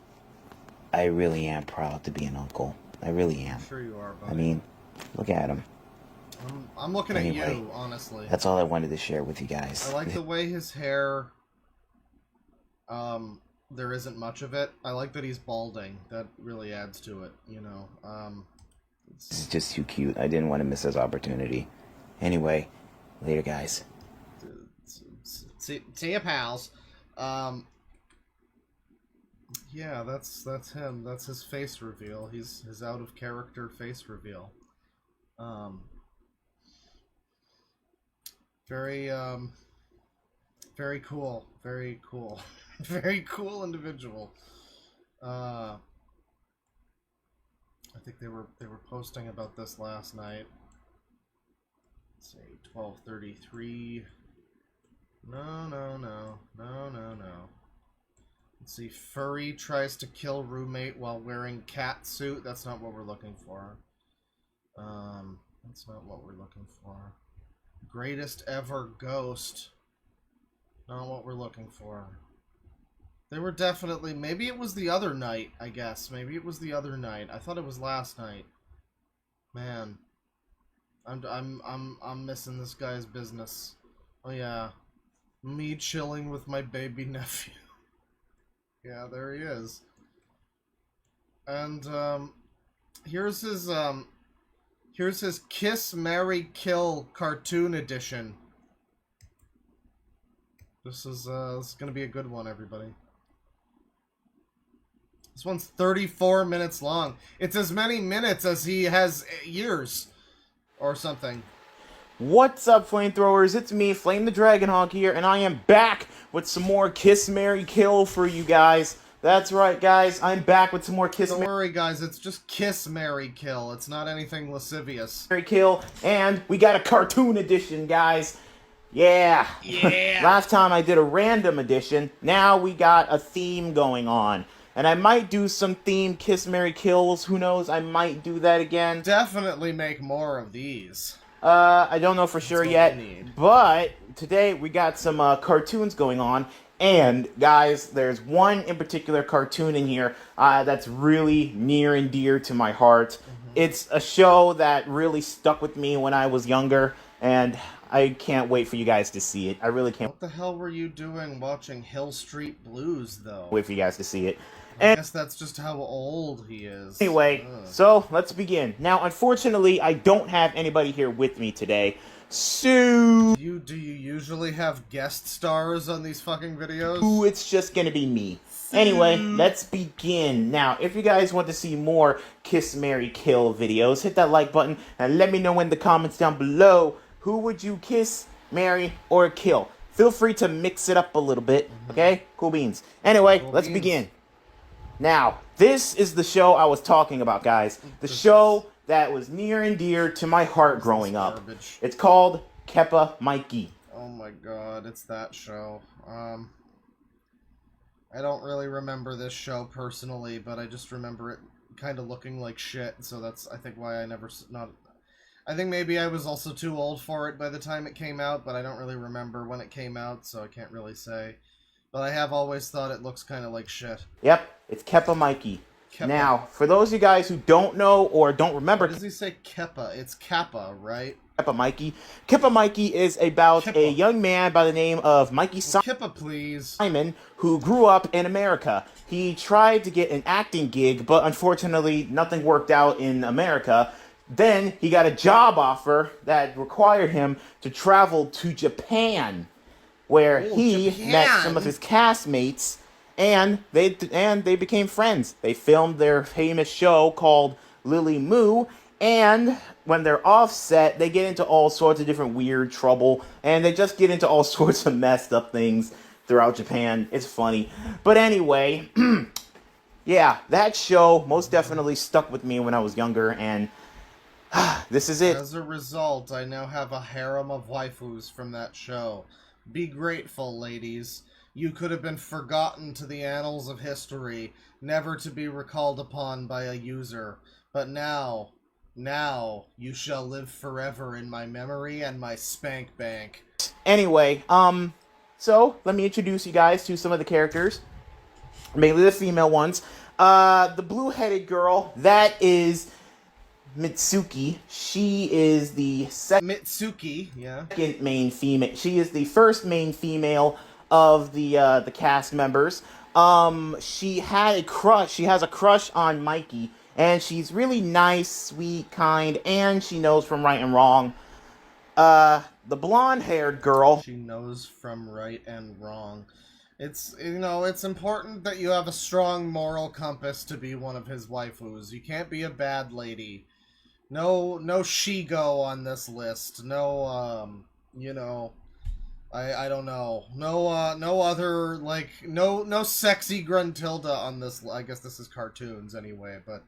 I really am proud to be an uncle. I really am. I'm sure you are, buddy. I mean, look at him. I'm looking Anyway, at you, honestly. That's all I wanted to share with you guys. I like the way his hair, there isn't much of it. I like that he's balding. That really adds to it, you know. This is just too cute. I didn't want to miss this opportunity. Anyway, later, guys. See ya, pals. Yeah, that's him. That's his face reveal. He's his out of character face reveal. Very very cool. Very cool. Very cool individual. I think they were posting about this last night. Let's see, 12:33. No. Let's see, furry tries to kill roommate while wearing cat suit. That's not what we're looking for. That's not what we're looking for. Greatest ever ghost. Not what we're looking for. They were definitely, maybe it was the other night, I guess. Maybe it was the other night. I thought it was last night. Man. I'm missing this guy's business. Oh yeah. Me chilling with my baby nephew. Yeah, there he is. And here's his Kiss, Marry, Kill cartoon edition. This is gonna be a good one, everybody. This one's 34 minutes long. It's as many minutes as he has years, or something. What's up, flamethrowers? It's me, Flame the Dragonhawk here, and I am back with some more Kiss, Marry, Kill for you guys. That's right, guys. I'm back with some more Kiss, Don't worry, guys. It's just Kiss, Marry, Kill. It's not anything lascivious. Marry, Kill, and we got a cartoon edition, guys. Yeah. Last time I did a random edition. Now we got a theme going on. And I might do some themed Kiss, Marry, Kills. Who knows? I might do that again. Definitely make more of these. I don't know for sure what yet. we need. But today we got some cartoons going on. And, guys, there's one in particular cartoon in here that's really near and dear to my heart. Mm-hmm. It's a show that really stuck with me when I was younger. And I can't wait for you guys to see it. I really can't What the hell were you doing watching Hill Street Blues, though? wait for you guys to see it. I guess that's just how old he is. Anyway, so let's begin. Now, unfortunately, I don't have anybody here with me today. So, Do you usually have guest stars on these fucking videos? it's just gonna be me. Anyway, let's begin. Now, if you guys want to see more Kiss, Marry, Kill videos, hit that like button and let me know in the comments down below who would you kiss, marry, or kill. Feel free to mix it up a little bit, okay? Cool beans. Anyway, let's begin. Now, this is the show I was talking about, guys. The show that was near and dear to my heart growing up. Garbage. It's called Keppa Mikey. Oh my god, it's that show. I don't really remember this show personally, but I just remember it kind of looking like shit, so that's, I think, why I never, I think maybe I was also too old for it by the time it came out, but I don't really remember when it came out, so I can't really say. But I have always thought it looks kind of like shit. Yep, it's Keppa Mikey. Keppa. Now, for those of you guys who don't know or don't remember What does he say Keppa? It's Kappa, right? Keppa Mikey, Keppa Mikey is about Keppa. a young man by the name of Mikey Keppa, please. Simon, who grew up in America. He tried to get an acting gig, but unfortunately nothing worked out in America. Then he got a job offer that required him to travel to Japan, where he met some of his castmates, and they became friends. They filmed their famous show called Lily Moo, and when they're off set, they get into all sorts of different weird trouble, and they just get into all sorts of messed up things throughout Japan. It's funny. But anyway, yeah, that show most definitely stuck with me when I was younger, and this is it. As a result, I now have a harem of waifus from that show. Be grateful, ladies. You could have been forgotten to the annals of history, never to be recalled upon by a user. But now, you shall live forever in my memory and my spank bank. Anyway, So, let me introduce you guys to some of the characters. Mainly the female ones. The blue-headed girl, that is Mitsuki. She is the Mitsuki, yeah. second main female. She is the first main female of the cast members. She had a crush. She has a crush on Mikey, and she's really nice, sweet, kind, and she knows from right and wrong. The blonde-haired girl. She knows from right and wrong. It's, you know, it's important that you have a strong moral compass to be one of his waifus. You can't be a bad lady. No she-go on this list. No, you know, I don't know. No other, like, no sexy Gruntilda on this. I guess this is cartoons anyway, but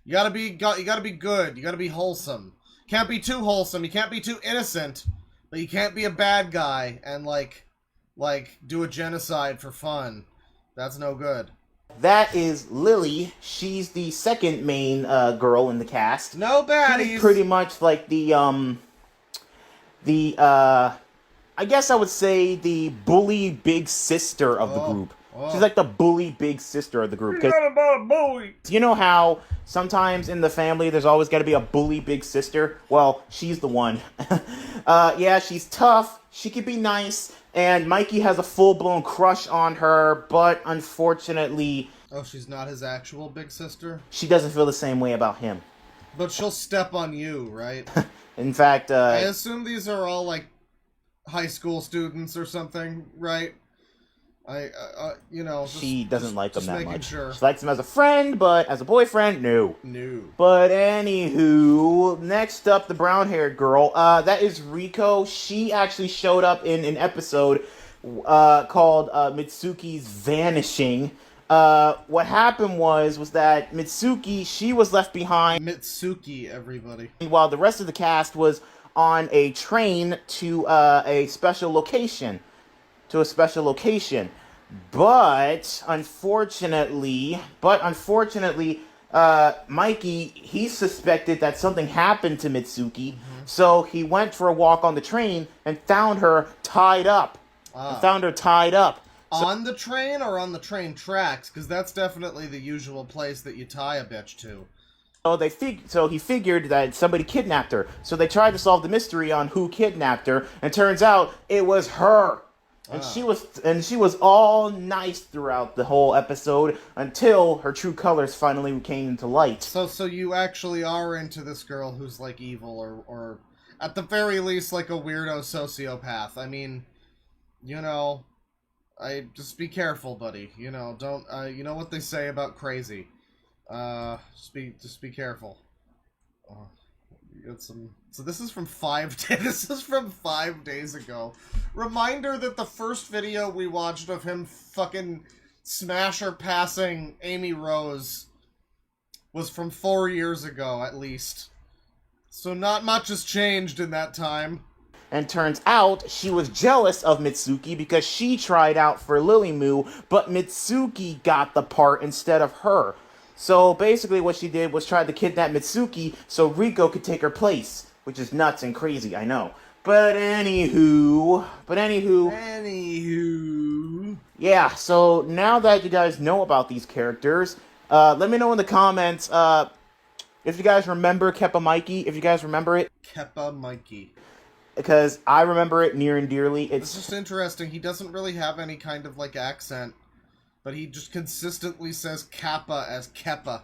you gotta be good. You gotta be wholesome. Can't be too wholesome. You can't be too innocent, but you can't be a bad guy and, like, do a genocide for fun. That's no good. That is Lily. She's the second main girl in the cast. No baddies. She's pretty much like I guess I would say the bully big sister of the group. She's like the bully big sister of the group. Forget about a bully. You know how sometimes in the family there's always got to be a bully big sister? Well, she's the one. Yeah, she's tough. She can be nice. And Mikey has a full-blown crush on her, but unfortunately... Oh, she's not his actual big sister? She doesn't feel the same way about him. But she'll step on you, right? In fact, I assume these are all, like, high school students or something, right? You know... She doesn't like him that much. Sure. She likes him as a friend, but as a boyfriend, no. No. But anywho, next up, the brown-haired girl. That is Riko. She actually showed up in an episode called Mitsuki's Vanishing. What happened was that Mitsuki, she was left behind. Mitsuki, everybody. While the rest of the cast was on a train to a special location. But unfortunately, Mikey, he suspected that something happened to Mitsuki, so he went for a walk on the train and found her tied up. On the train or on the train tracks? Because that's definitely the usual place that you tie a bitch to. So he figured that somebody kidnapped her. So they tried to solve the mystery on who kidnapped her, and turns out it was her. And she was all nice throughout the whole episode until her true colors finally came into light. So you actually are into this girl who's like evil or at the very least like a weirdo sociopath. I mean, you know, just be careful, buddy. You know, don't you know what they say about crazy. Just be careful. So this is from 5 days. This is from 5 days ago. Reminder that the first video we watched of him fucking smasher passing Amy Rose was from 4 years ago, at least. So not much has changed in that time. And turns out she was jealous of Mitsuki because she tried out for Lilymoo, but Mitsuki got the part instead of her. So basically what she did was try to kidnap Mitsuki so Riko could take her place. Which is nuts and crazy, I know. But anywho... Yeah, so now that you guys know about these characters, let me know in the comments if you guys remember Keppa Mikey, if you guys remember it. Keppa Mikey. Because I remember it near and dearly. It's just interesting. He doesn't really have any kind of, like, accent. But he just consistently says Kappa as Keppa.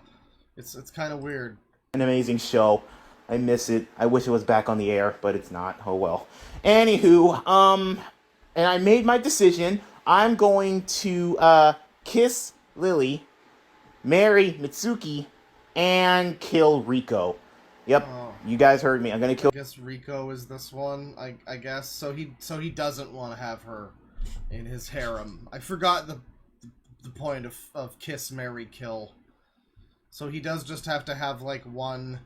It's kind of weird. An amazing show. I miss it. I wish it was back on the air, but it's not. Oh well. Anywho, and I made my decision. I'm going to kiss Lily, marry Mitsuki, and kill Riko. Yep, you guys heard me. I'm gonna kill. I guess Riko is this one. I guess so. He doesn't want to have her in his harem. I forgot the point of kiss, marry, kill. So he does just have to have like one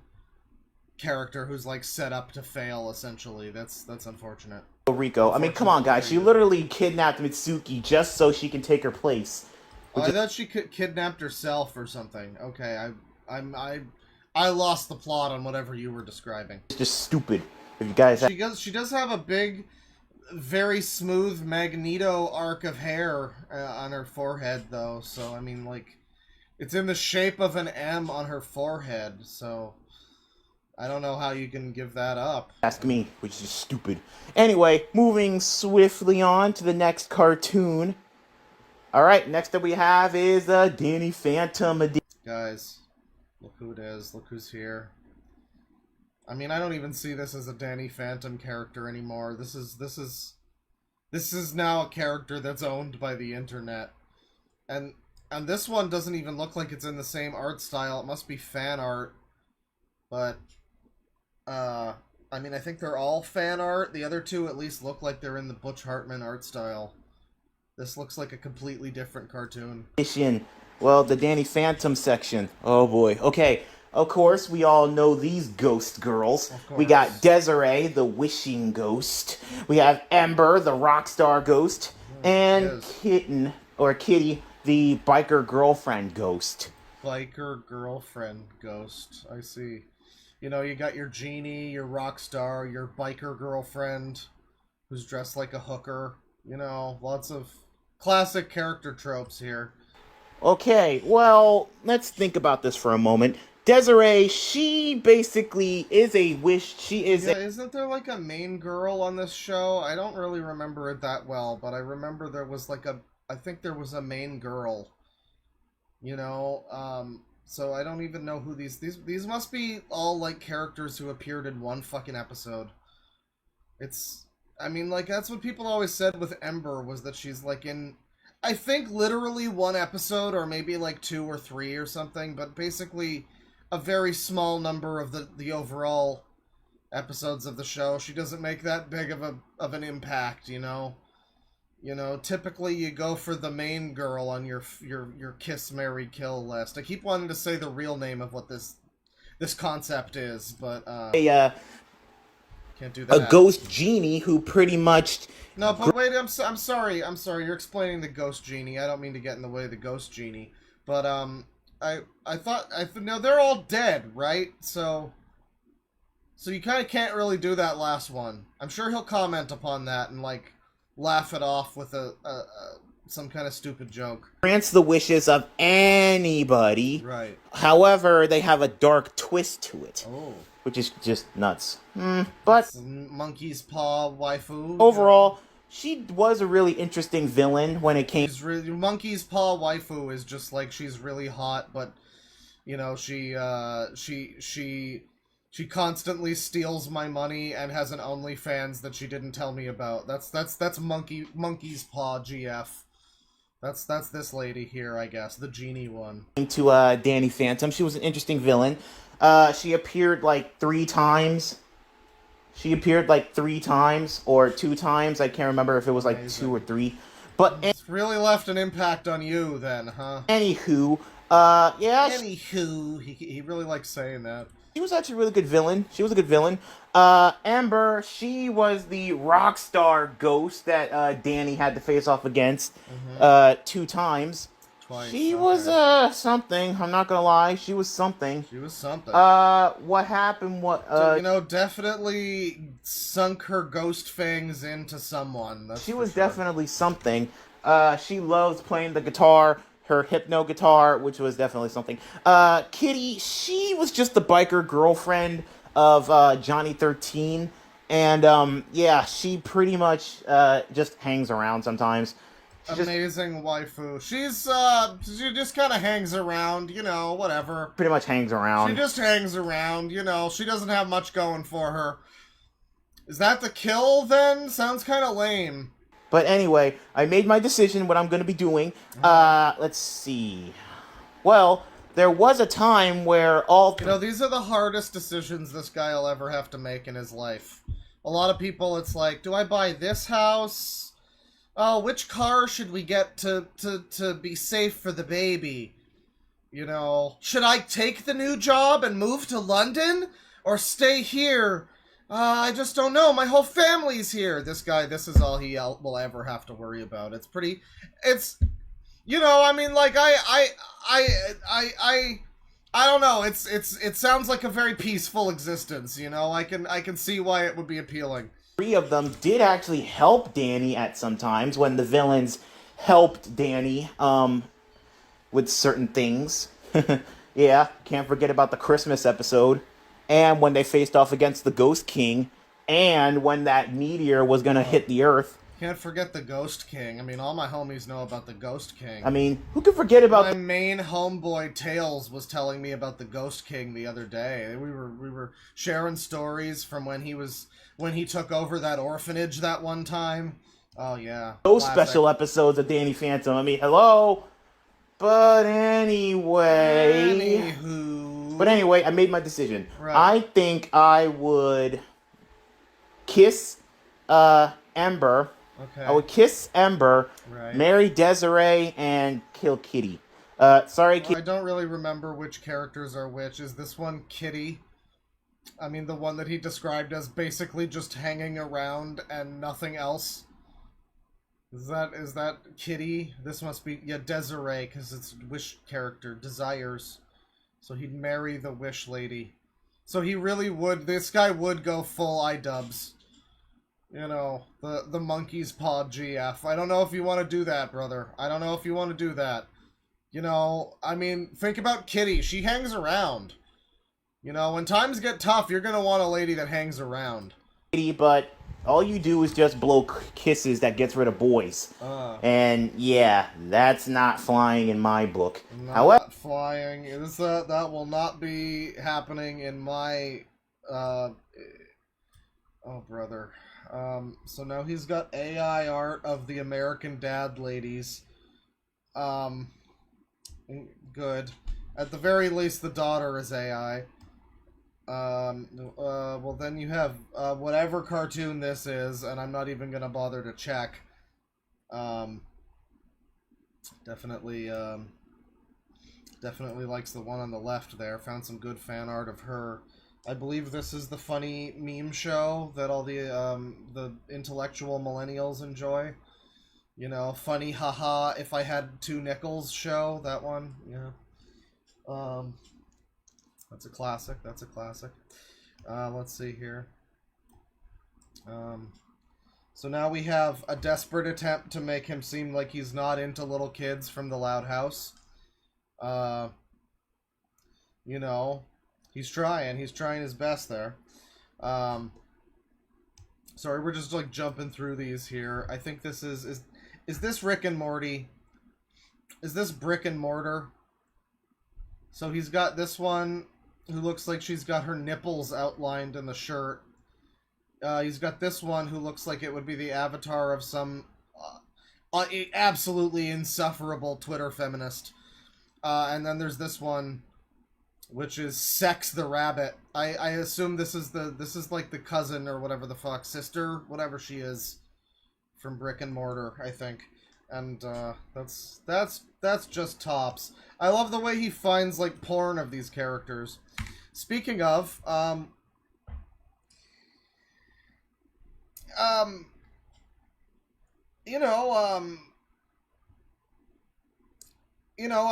character who's like set up to fail, essentially. That's unfortunate. Riko. I mean, come on, guys. She literally kidnapped Mitsuki just so she can take her place. I thought she kidnapped herself or something. Okay, I lost the plot on whatever you were describing. It's just stupid. If you guys, she does have a big very smooth Magneto arc of hair on her forehead, though. So I mean, like, it's in the shape of an M on her forehead. So I don't know how you can give that up. Ask me, which is stupid. Anyway, moving swiftly on to the next cartoon. Alright, next up we have is Danny Phantom edition. Guys, look who it is. Look who's here. I mean, I don't even see this as a Danny Phantom character anymore. This is now a character that's owned by the internet. And this one doesn't even look like it's in the same art style. It must be fan art. But I mean, I think they're all fan art. The other two at least look like they're in the Butch Hartman art style. This looks like a completely different cartoon. Well, the Danny Phantom section. Oh boy. Okay. Of course, we all know these ghost girls. We got Desiree, the wishing ghost. We have Ember, the rock star ghost. And Kitten, or Kitty, the biker girlfriend ghost. Biker girlfriend ghost. I see. You know, you got your genie, your rock star, your biker girlfriend, who's dressed like a hooker. You know, lots of classic character tropes here. Okay, well, let's think about this for a moment. Desiree, she basically is a wish. She is isn't there like a main girl on this show? I don't really remember it that well, but I remember there was like I think there was a main girl. You know, so I don't even know who these must be all like characters who appeared in one fucking episode. I mean, like, that's what people always said with Ember, was that she's like in, I think, literally one episode, or maybe like 2 or 3 or something, but basically a very small number of the overall episodes of the show. She doesn't make that big of an impact, you know? You know, typically you go for the main girl on your kiss, marry, kill list. I keep wanting to say the real name of what this concept is, but can't do that. a ghost genie who pretty much... No, but wait, I'm sorry. You're explaining the ghost genie. I don't mean to get in the way of the ghost genie, but I thought no, they're all dead, right? So you kind of can't really do that last one. I'm sure he'll comment upon that and like laugh it off with some kind of stupid joke. Grants the wishes of anybody. Right. However, they have a dark twist to it. Oh. Which is just nuts. But it's monkey's paw waifu. Overall, she was a really interesting villain when it came. Monkey's paw waifu is just like, she's really hot, but you know, she constantly steals my money and has an OnlyFans that she didn't tell me about. That's monkey's paw GF. That's this lady here, I guess, the genie one. To Danny Phantom, she was an interesting villain. She appeared like 3 times. Or 2 times. I can't remember if it was like Amazing. 2 or 3. But it's really left an impact on you then, huh? Anywho, yeah. Anywho, he really likes saying that. She was actually a really good villain. She was a good villain. Amber, she was the rock star ghost that Danny had to face off against 2 times. Twice. She was something. I'm not gonna lie. She was something. She was something. What happened? You know, definitely sunk her ghost fangs into someone. She was definitely something. She loved playing the guitar. Her hypno guitar, which was definitely something. Kitty, she was just the biker girlfriend of Johnny 13. And, yeah, she pretty much just hangs around sometimes. Amazing waifu. She just kind of hangs around, you know, whatever. Pretty much hangs around. She just hangs around, you know. She doesn't have much going for her. Is that the kill, then? Sounds kind of lame. But anyway, I made my decision what I'm going to be doing. Let's see. Well, there was a time where all... You know, these are the hardest decisions this guy will ever have to make in his life. A lot of people, it's like, do I buy this house? Oh, which car should we get to be safe for the baby? You know, should I take the new job and move to London? Or stay here? I just don't know. My whole family's here. This guy, this is all he will ever have to worry about. It's, you know, I mean, like, I don't know. It sounds like a very peaceful existence, you know? I can see why it would be appealing. Three of them did actually help Danny at some times when the villains helped Danny with certain things. Yeah, can't forget about the Christmas episode, and when they faced off against the Ghost King, and when that meteor was gonna hit the Earth. Can't forget the Ghost King. I mean, all my homies know about the Ghost King. I mean, who could forget about my main homeboy Tails was telling me about the Ghost King the other day. We were sharing stories from when he took over that orphanage that one time. Oh yeah. those Classic. special episodes of Danny Phantom? I mean, hello. But anyway, I made my decision. Right. I think I would kiss Ember. Okay. I would kiss Ember, Right. marry Desiree, and kill Kitty. Sorry, I don't really remember which characters are which. Is this one Kitty? I mean, the one that he described as basically just hanging around and nothing else. Is that Kitty? This must be Desiree, because it's Wish character Desires. So he'd marry the Wish lady. So he really would. This guy would go full iDubbbz. You know, the monkey's paw GF. I don't know if you want to do that, brother. I don't know if you want to do that. You know, I mean, think about Kitty. She hangs around. You know, when times get tough, you're gonna want a lady that hangs around. but all you do is just blow kisses that gets rid of boys. And yeah, that's not flying in my book. Not flying. That will not be happening in my oh brother. So now he's got AI art of the American Dad ladies. Good. At the very least, the daughter is AI. Well, then you have whatever cartoon this is, and I'm not even gonna bother to check. Definitely likes the one on the left there. Found some good fan art of her. I believe this is the funny meme show that all the intellectual millennials enjoy. You know, funny haha if I had 2 nickels show, that one, yeah. That's a classic. Let's see here. So now we have a desperate attempt to make him seem like he's not into little kids from the Loud House. You know, he's trying his best there. Sorry, we're just like jumping through these here. I think this is this Rick and Morty? Is this Brick and Mortar? So he's got this one who looks like she's got her nipples outlined in the shirt. He's got this one who looks like it would be the avatar of some absolutely insufferable Twitter feminist. And then there's this one, which is Sex the Rabbit. I assume this is like the cousin or whatever the fuck, sister, whatever she is, from Brick and Mortar, I think. And that's just tops. I love the way he finds like porn of these characters. Speaking of, I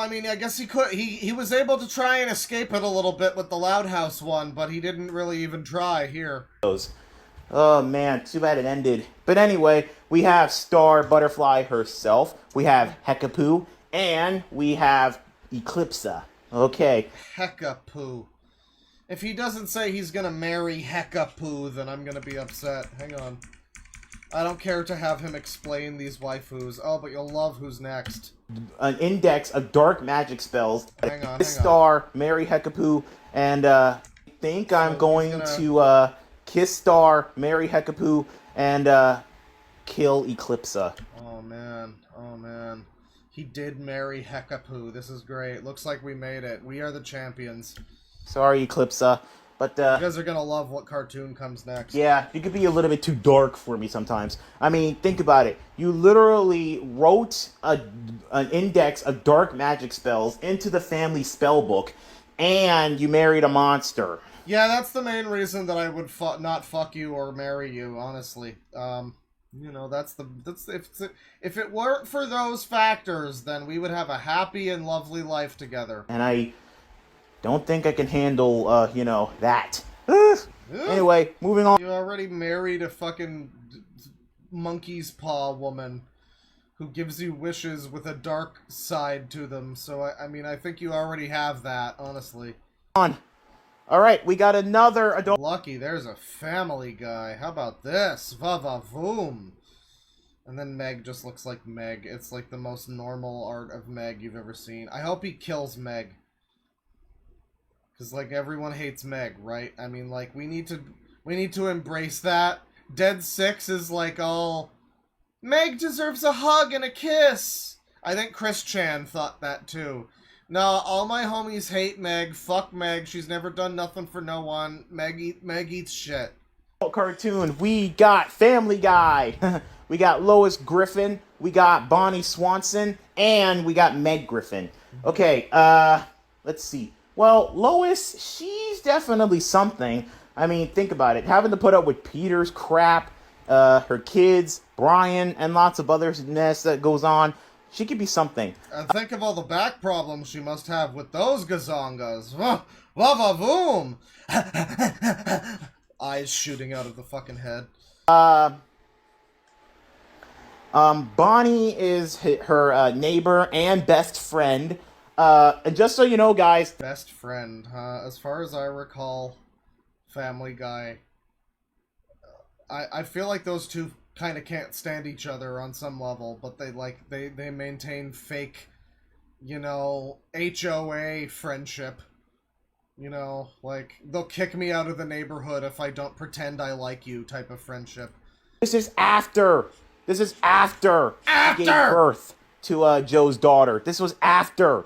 mean, I guess he was able to try and escape it a little bit with the Loud House one, but he didn't really even try here. Oh man, too bad it ended. But anyway, we have Star Butterfly herself, we have Hekapoo, and we have Eclipsa. Okay. Hekapoo. If he doesn't say he's gonna marry Hekapoo, then I'm gonna be upset. Hang on. I don't care to have him explain these waifus. Oh, but you'll love who's next. An index of dark magic spells. Hang on. Star, marry Hekapoo, and I think I'm going to kiss Star, marry Hekapoo, and kill Eclipsa. Oh man. He did marry Hekapoo. This is great. Looks like we made it. We are the champions. Sorry, Eclipsa, but you guys are gonna love what cartoon comes next. Yeah, you could be a little bit too dark for me sometimes. I mean, think about it. You literally wrote an index of dark magic spells into the family spell book, and you married a monster. Yeah, that's the main reason that I would not fuck you or marry you, honestly. If it weren't for those factors, then we would have a happy and lovely life together. And I don't think I can handle, that. Anyway, moving on. You already married a fucking monkey's paw woman who gives you wishes with a dark side to them. So, I mean, I think you already have that, honestly. Alright, we got another adult. Lucky, there's a Family Guy. How about this? Va-va-voom. And then Meg just looks like Meg. It's like the most normal art of Meg you've ever seen. I hope he kills Meg. Because, like, everyone hates Meg, right? I mean, like, we need to embrace that. Dead 6 is like all... Meg deserves a hug and a kiss! I think Chris Chan thought that, too. No, all my homies hate Meg. Fuck Meg. She's never done nothing for no one. Meg eats shit. Cartoon. We got Family Guy. We got Lois Griffin. We got Bonnie Swanson. And we got Meg Griffin. Okay, let's see. Well, Lois, she's definitely something. I mean, think about it. Having to put up with Peter's crap, her kids, Brian, and lots of other mess that goes on. She could be something. And think of all the back problems she must have with those gazongas. Va-va-voom! Eyes shooting out of the fucking head. Bonnie is her neighbor and best friend. And just so you know, guys... Best friend, huh? As far as I recall, Family Guy... I feel like those two kind of can't stand each other on some level, but they maintain fake, you know, HOA friendship. You know, like, they'll kick me out of the neighborhood if I don't pretend I like you type of friendship. This is after she gave birth to Joe's daughter. This was after.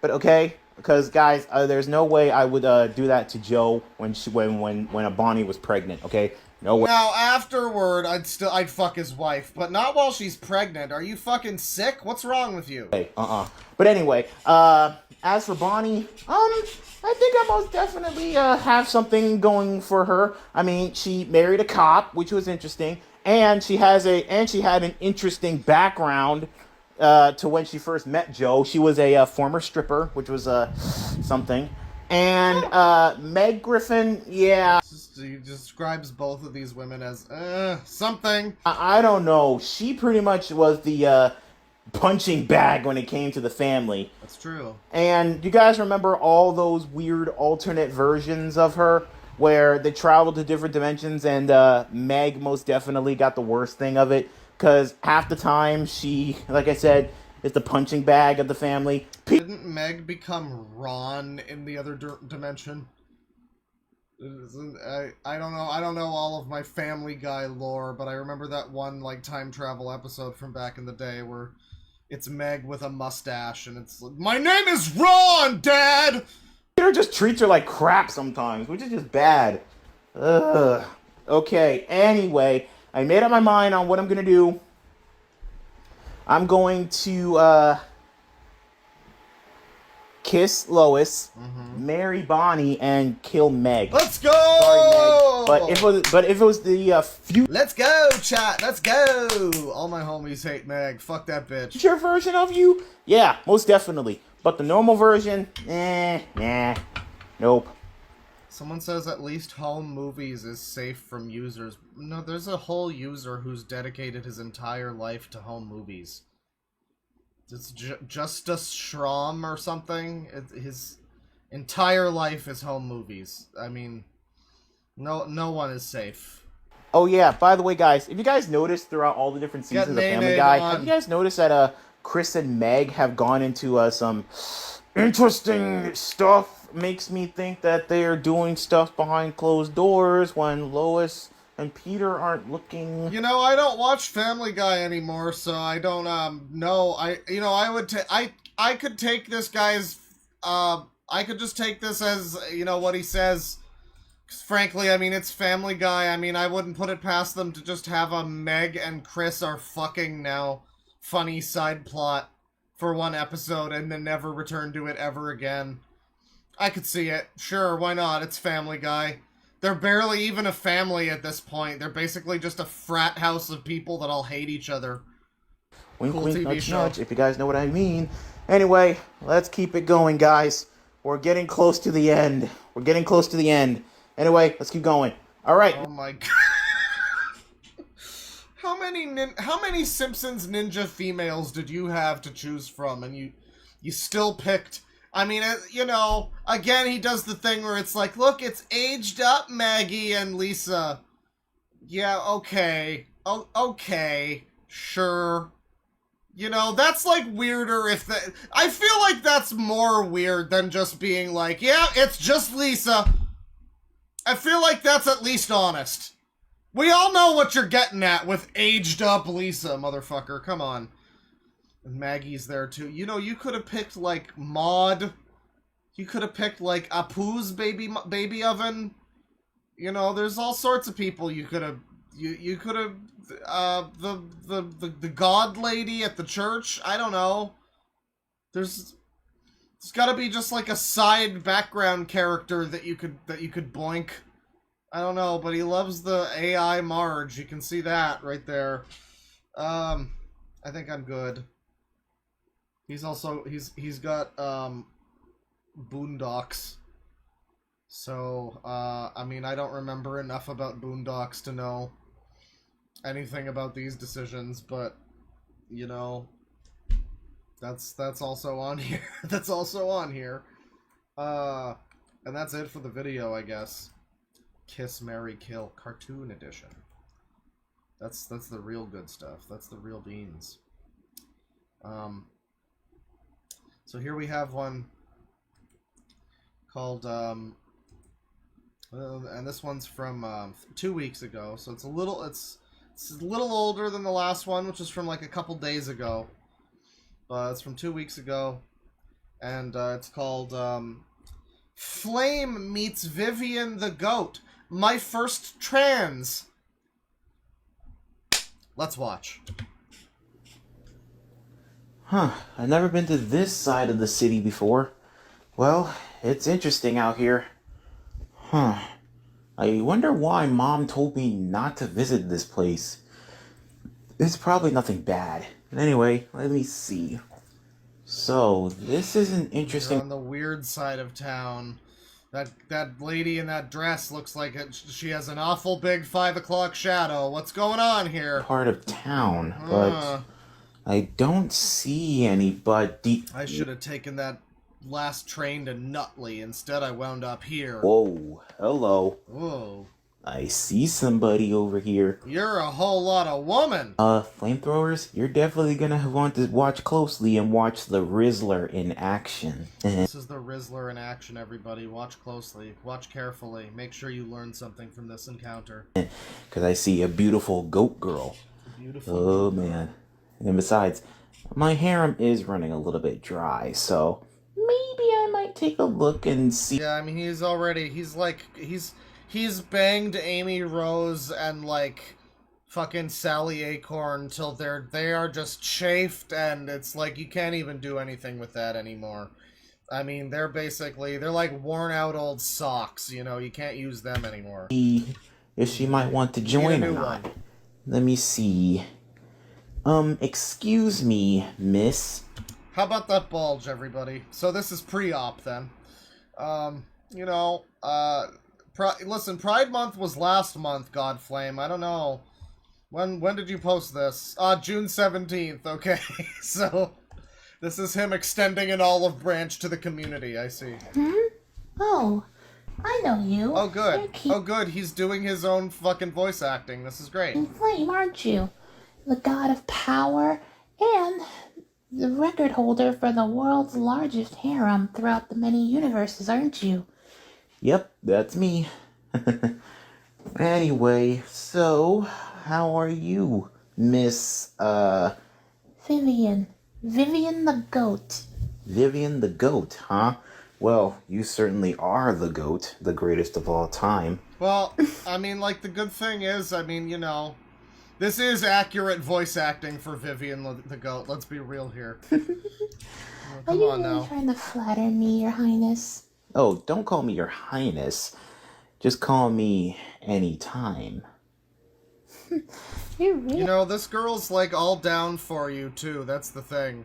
But okay, because guys, there's no way I would do that to Joe when a Bonnie was pregnant. Okay, no way. Now afterward, I'd fuck his wife, but not while she's pregnant. Are you fucking sick? What's wrong with you? Hey, But anyway, as for Bonnie, I think I most definitely have something going for her. I mean, she married a cop, which was interesting, and she had an interesting background to when she first met Joe. She was a former stripper, which was something. And Meg Griffin, yeah. He describes both of these women as something. I don't know. She pretty much was the punching bag when it came to the family. That's true. And you guys remember all those weird alternate versions of her where they traveled to different dimensions, and Meg most definitely got the worst thing of it, because half the time she, like I said, is the punching bag of the family. Didn't Meg become Ron in the other dimension? I don't know. I don't know all of my Family Guy lore, but I remember that one like time travel episode from back in the day where it's Meg with a mustache, and it's like, my name is Ron, Dad! Peter just treats her like crap sometimes, which is just bad. Ugh. Okay, anyway, I made up my mind on what I'm gonna do. I'm going to, kiss Lois, marry Bonnie, and kill Meg. Let's go! Sorry, Meg. But if it was the future Let's go, chat! Let's go! All my homies hate Meg. Fuck that bitch. version of you, yeah, most definitely. But the normal version, nah, nope. Someone says at least home movies is safe from users. No, there's a whole user who's dedicated his entire life to home movies. It's Justice Schramm or something. His entire life is home movies. I mean, no one is safe. Oh yeah, by the way, guys, if you guys noticed throughout all the different seasons of Family Guy, have you guys noticed that Chris and Meg have gone into some interesting stuff? Makes me think that they are doing stuff behind closed doors when Lois and Peter aren't looking. You know, I don't watch Family Guy anymore, so I don't know. I could take this guy's I could just take this as, you know, what he says. 'Cause frankly, I mean, it's Family Guy. I mean, I wouldn't put it past them to just have a Meg and Chris are fucking now funny side plot for one episode and then never return to it ever again. I could see it. Sure, why not? It's Family Guy. They're barely even a family at this point. They're basically just a frat house of people that all hate each other. Wink, Cool wink, TV nudge, show. nudge, if you guys know what I mean. Anyway, let's keep it going, guys. We're getting close to the end. Anyway, let's keep going. All right. Oh my god. How many Simpsons ninja females did you have to choose from, and you still picked? I mean, you know, again, he does the thing where it's like, look, it's aged up Maggie and Lisa. Yeah, okay. Oh, okay. Sure. You know, that's like weirder if that. I feel like that's more weird than just being like, yeah, it's just Lisa. I feel like that's at least honest. We all know what you're getting at with aged up Lisa, motherfucker. Come on. And Maggie's there too. You know, you could have picked like Maud. You could have picked like Apu's baby oven. You know, there's all sorts of people you could have. You could have the god lady at the church. I don't know. There's got to be just like a side background character that you could boink. I don't know, but he loves the AI Marge. You can see that right there. I think I'm good. He's also he's got Boondocks. So I mean, I don't remember enough about Boondocks to know anything about these decisions, but you know, that's also on here. That's also on here. And that's it for the video, I guess. Kiss, Marry, Kill Cartoon Edition. That's the real good stuff. That's the real beans. So here we have one called and this one's from 2 weeks ago, so it's a little older than the last one, which is from like a couple days ago. But it's from 2 weeks ago, and it's called Flame Meets Vivian the Goat. My First Trans. Let's watch. Huh, I've never been to this side of the city before. Well, it's interesting out here. Huh. I wonder why Mom told me not to visit this place. It's probably nothing bad. But anyway, let me see. So, this is an interesting... You're on the weird side of town. That lady in that dress looks like she has an awful big 5 o'clock shadow. What's going on here? Part of town, but I don't see anybody. I should have taken that last train to Nutley. Instead, I wound up here. Whoa, hello. Whoa. I see somebody over here. You're a whole lot of woman. Flamethrowers, you're definitely gonna want to watch closely and watch the Rizzler in action. This is the Rizzler in action, everybody. Watch closely. Watch carefully. Make sure you learn something from this encounter. Because I see a beautiful goat girl. Beautiful. Oh, man. And besides, my harem is running a little bit dry, so maybe I might take a look and see. Yeah, I mean, he's banged Amy Rose and like fucking Sally Acorn till they are just chafed, and it's like you can't even do anything with that anymore. I mean, they're like worn out old socks, you know, you can't use them anymore. If she might want to join or not. Let me see. Excuse me, miss. How about that bulge, everybody? So this is pre-op then. You know, listen, Pride Month was last month, Godflame. I don't know. When did you post this? June 17th, okay. So, this is him extending an olive branch to the community, I see. Oh, I know you. Oh, good. Oh, good. He's doing his own fucking voice acting. This is great. Flame, aren't you? The god of power and the record holder for the world's largest harem throughout the many universes, aren't you? Yep, that's me. Anyway, so, how are you, Miss, Vivian. Vivian the goat. Vivian the goat, huh? Well, you certainly are the goat, the greatest of all time. Well, I mean, like, the good thing is, I mean, you know, this is accurate voice acting for Vivian the goat. Let's be real here. Are you really trying to flatter me, Your Highness? Oh, don't call me Your Highness. Just call me anytime. You're really... You know, this girl's, like, all down for you, too. That's the thing.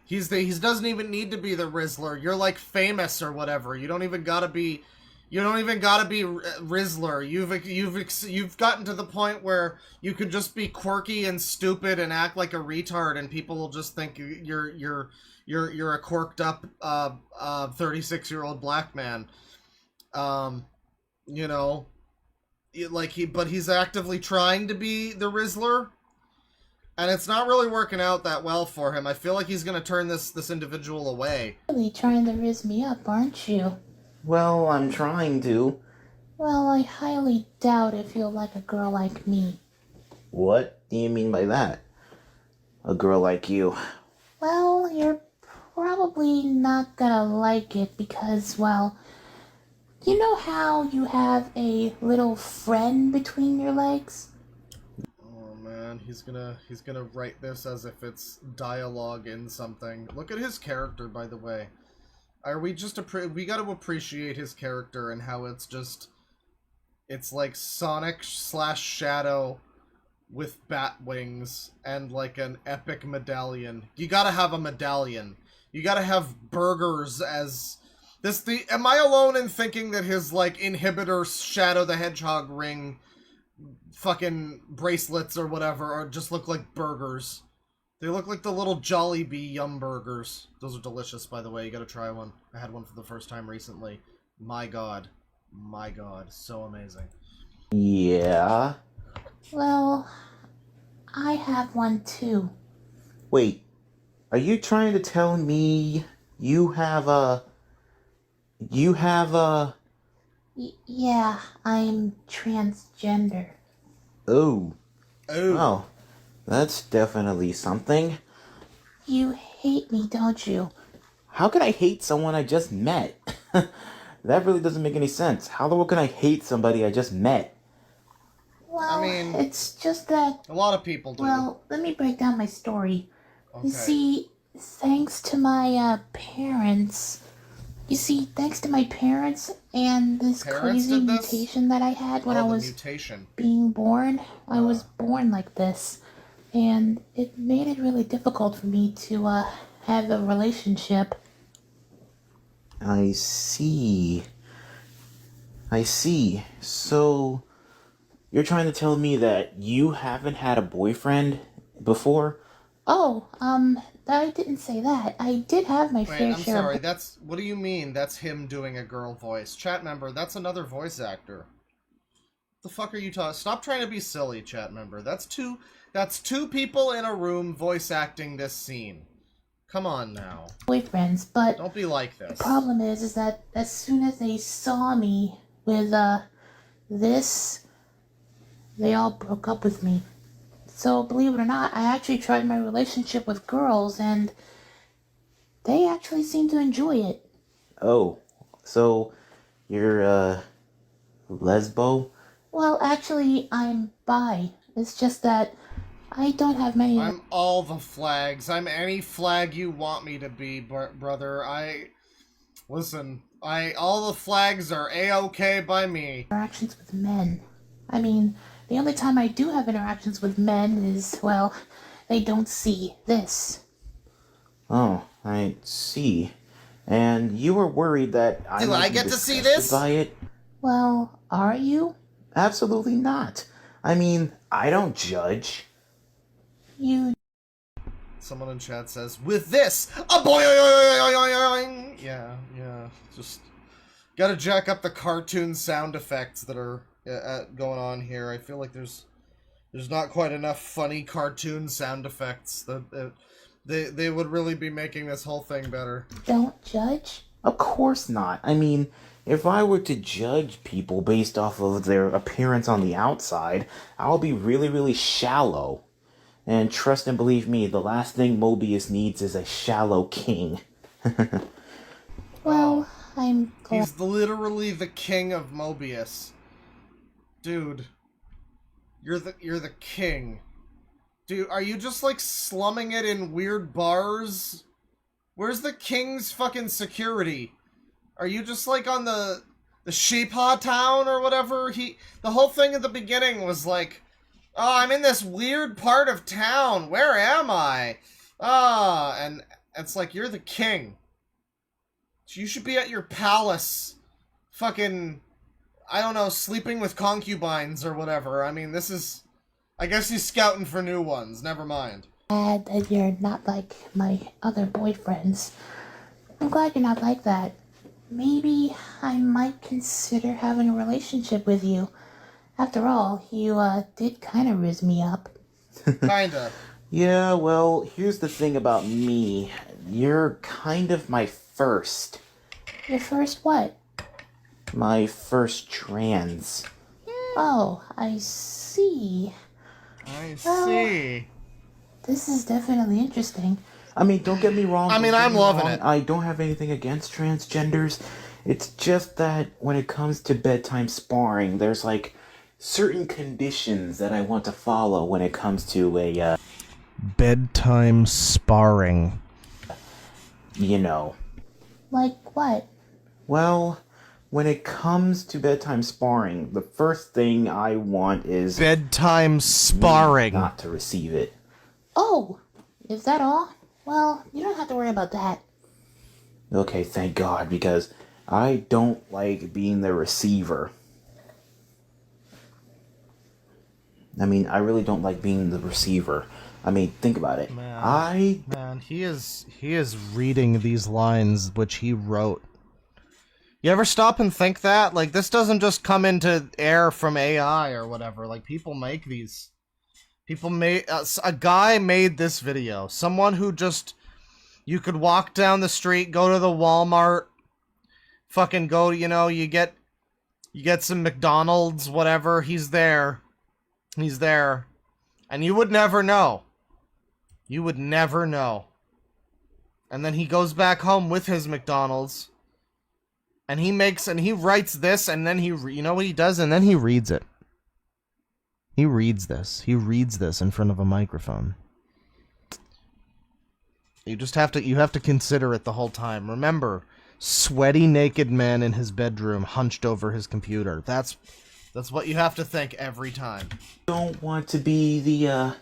He doesn't even need to be the Rizzler. You're, like, famous or whatever. You don't even gotta be... You don't even gotta be Rizzler. You've gotten to the point where you could just be quirky and stupid and act like a retard, and people will just think you're a quirked up 36-year-old black man. You know, but he's actively trying to be the Rizzler, and it's not really working out that well for him. I feel like he's gonna turn this individual away. Really trying to rizz me up, aren't you? Well, I'm trying to. Well, I highly doubt if you'll like a girl like me. What do you mean by that? A girl like you. Well, you're probably not gonna like it because, well, you know how you have a little friend between your legs? Oh man, he's gonna write this as if it's dialogue in something. Look at his character, by the way. We got to appreciate his character and how it's like Sonic / Shadow with bat wings and like an epic medallion. You gotta have a medallion. You gotta have burgers as am I alone in thinking that his like inhibitor Shadow the Hedgehog ring fucking bracelets or whatever are just look like burgers? They look like the little Jollibee Yum Burgers. Those are delicious, by the way. You gotta try one. I had one for the first time recently. My god. My god. So amazing. Yeah? Well, I have one too. Wait, are you trying to tell me you have a... Yeah, I'm transgender. Oh. Oh. Well, that's definitely something. You hate me, don't you? How could I hate someone I just met? That really doesn't make any sense. How the hell can I hate somebody I just met? Well, I mean, it's just that... A lot of people do. Well, let me break down my story. Okay. You see, thanks to my parents... You see, thanks to my parents and this Parents crazy did this? mutation that I had when I the was mutation. being born, I was born like this. And it made it really difficult for me to have a relationship. I see. So, you're trying to tell me that you haven't had a boyfriend before? Oh, I didn't say that. I did have my Wait, fair I'm share sorry. of... What do you mean? That's him doing a girl voice. Chat member, that's another voice actor. The fuck are you talking? Stop trying to be silly, chat member. That's two people in a room voice acting this scene. Come on now. boyfriends, but Don't be like this. the problem is that as soon as they saw me with, this, they all broke up with me. So, believe it or not, I actually tried my relationship with girls, and they actually seem to enjoy it. Oh, so you're, lesbo? Well, actually, I'm bi. It's just that I don't have many... I'm all the flags. I'm any flag you want me to be, brother. Listen, all the flags are A-okay by me. interactions with men. I mean, the only time I do have interactions with men is, well, they don't see this. Oh, I see. And you were worried that I Do might I be get to see disgusted this? by it? Well, are you? Absolutely not. I mean, I don't judge. You... Someone in chat says, with this, a boing! Yeah. Just gotta jack up the cartoon sound effects that are going on here. I feel like there's not quite enough funny cartoon sound effects. They would really be making this whole thing better. don't judge? Of course not. I mean, if I were to judge people based off of their appearance on the outside, I'll be really, really shallow. And trust and believe me, the last thing Mobius needs is a shallow king. Well, I'm glad... He's literally the king of Mobius. Dude, you're the king. Dude, are you just like slumming it in weird bars? Where's the king's fucking security? Are you just like on the Sheephaw town or whatever? The whole thing at the beginning was like, oh, I'm in this weird part of town. Where am I? And it's like, you're the king. You should be at your palace fucking, I don't know, sleeping with concubines or whatever. I mean, this is, I guess he's scouting for new ones. Never mind. Glad that you're not like my other boyfriends. I'm glad you're not like that. Maybe I might consider having a relationship with you. After all, you, did kind of riz me up. Kinda. Yeah, well, here's the thing about me. You're kind of my first. Your first what? My first trans. Oh, I see. I Well, see. This is definitely interesting. I mean, don't get me wrong. I mean, don't get I'm me loving wrong. it. I don't have anything against transgenders. It's just that when it comes to bedtime sparring, there's like certain conditions that I want to follow when it comes to a, Bedtime sparring. you know. Like what? Well, when it comes to bedtime sparring, the first thing I want is Bedtime sparring. not to receive it. Oh, is that all? Well, you don't have to worry about that. Okay, thank God, because I don't like being the receiver. I mean, I really don't like being the receiver. I mean, think about it. Man, he is reading these lines which he wrote. You ever stop and think that? Like, this doesn't just come into air from AI or whatever. Like, people make these. People made a guy made this video. Someone who just, you could walk down the street, go to the Walmart, fucking go, you know, you get some McDonald's, whatever. He's there. He's there. And you would never know. You would never know. And then he goes back home with his McDonald's. And he writes this, and then you know what he does? And then he reads it. He reads this. He reads this in front of a microphone. You have to consider it the whole time. Remember, sweaty naked man in his bedroom hunched over his computer. That's what you have to think every time. Don't want to be the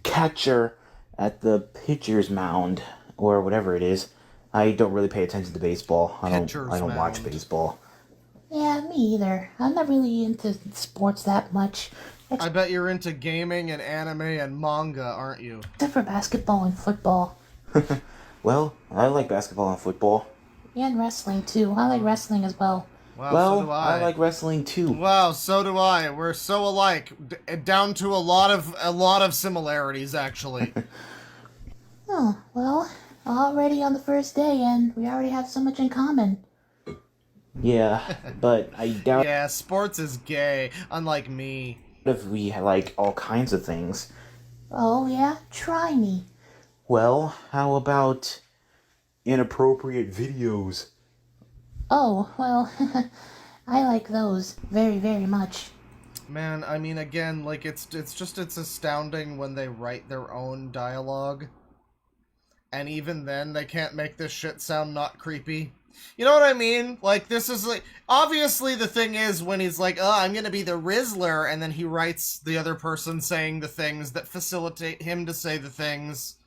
catcher at the pitcher's mound or whatever it is. I don't really pay attention to baseball. I don't watch baseball. Yeah, me either. I'm not really into sports that much. I bet you're into gaming and anime and manga, aren't you? Except for basketball and football. Well, I like basketball and football. And wrestling, too. I like wrestling as well. Wow, Well, so do I. like wrestling too. Wow, so do I. We're so alike, down to a lot of similarities, actually. Oh, well, already on the first day, and we already have so much in common. Yeah, but I doubt Yeah, sports is gay, unlike me. if we like all kinds of things. Oh, yeah? Try me. Well, how about inappropriate videos? Oh, well, I like those very, very much. Man, I mean, again, like, it's astounding when they write their own dialogue. And even then, they can't make this shit sound not creepy. You know what I mean? Like, this is like... Obviously, the thing is, when he's like, oh, I'm gonna be the Rizzler, and then he writes the other person saying the things that facilitate him to say the things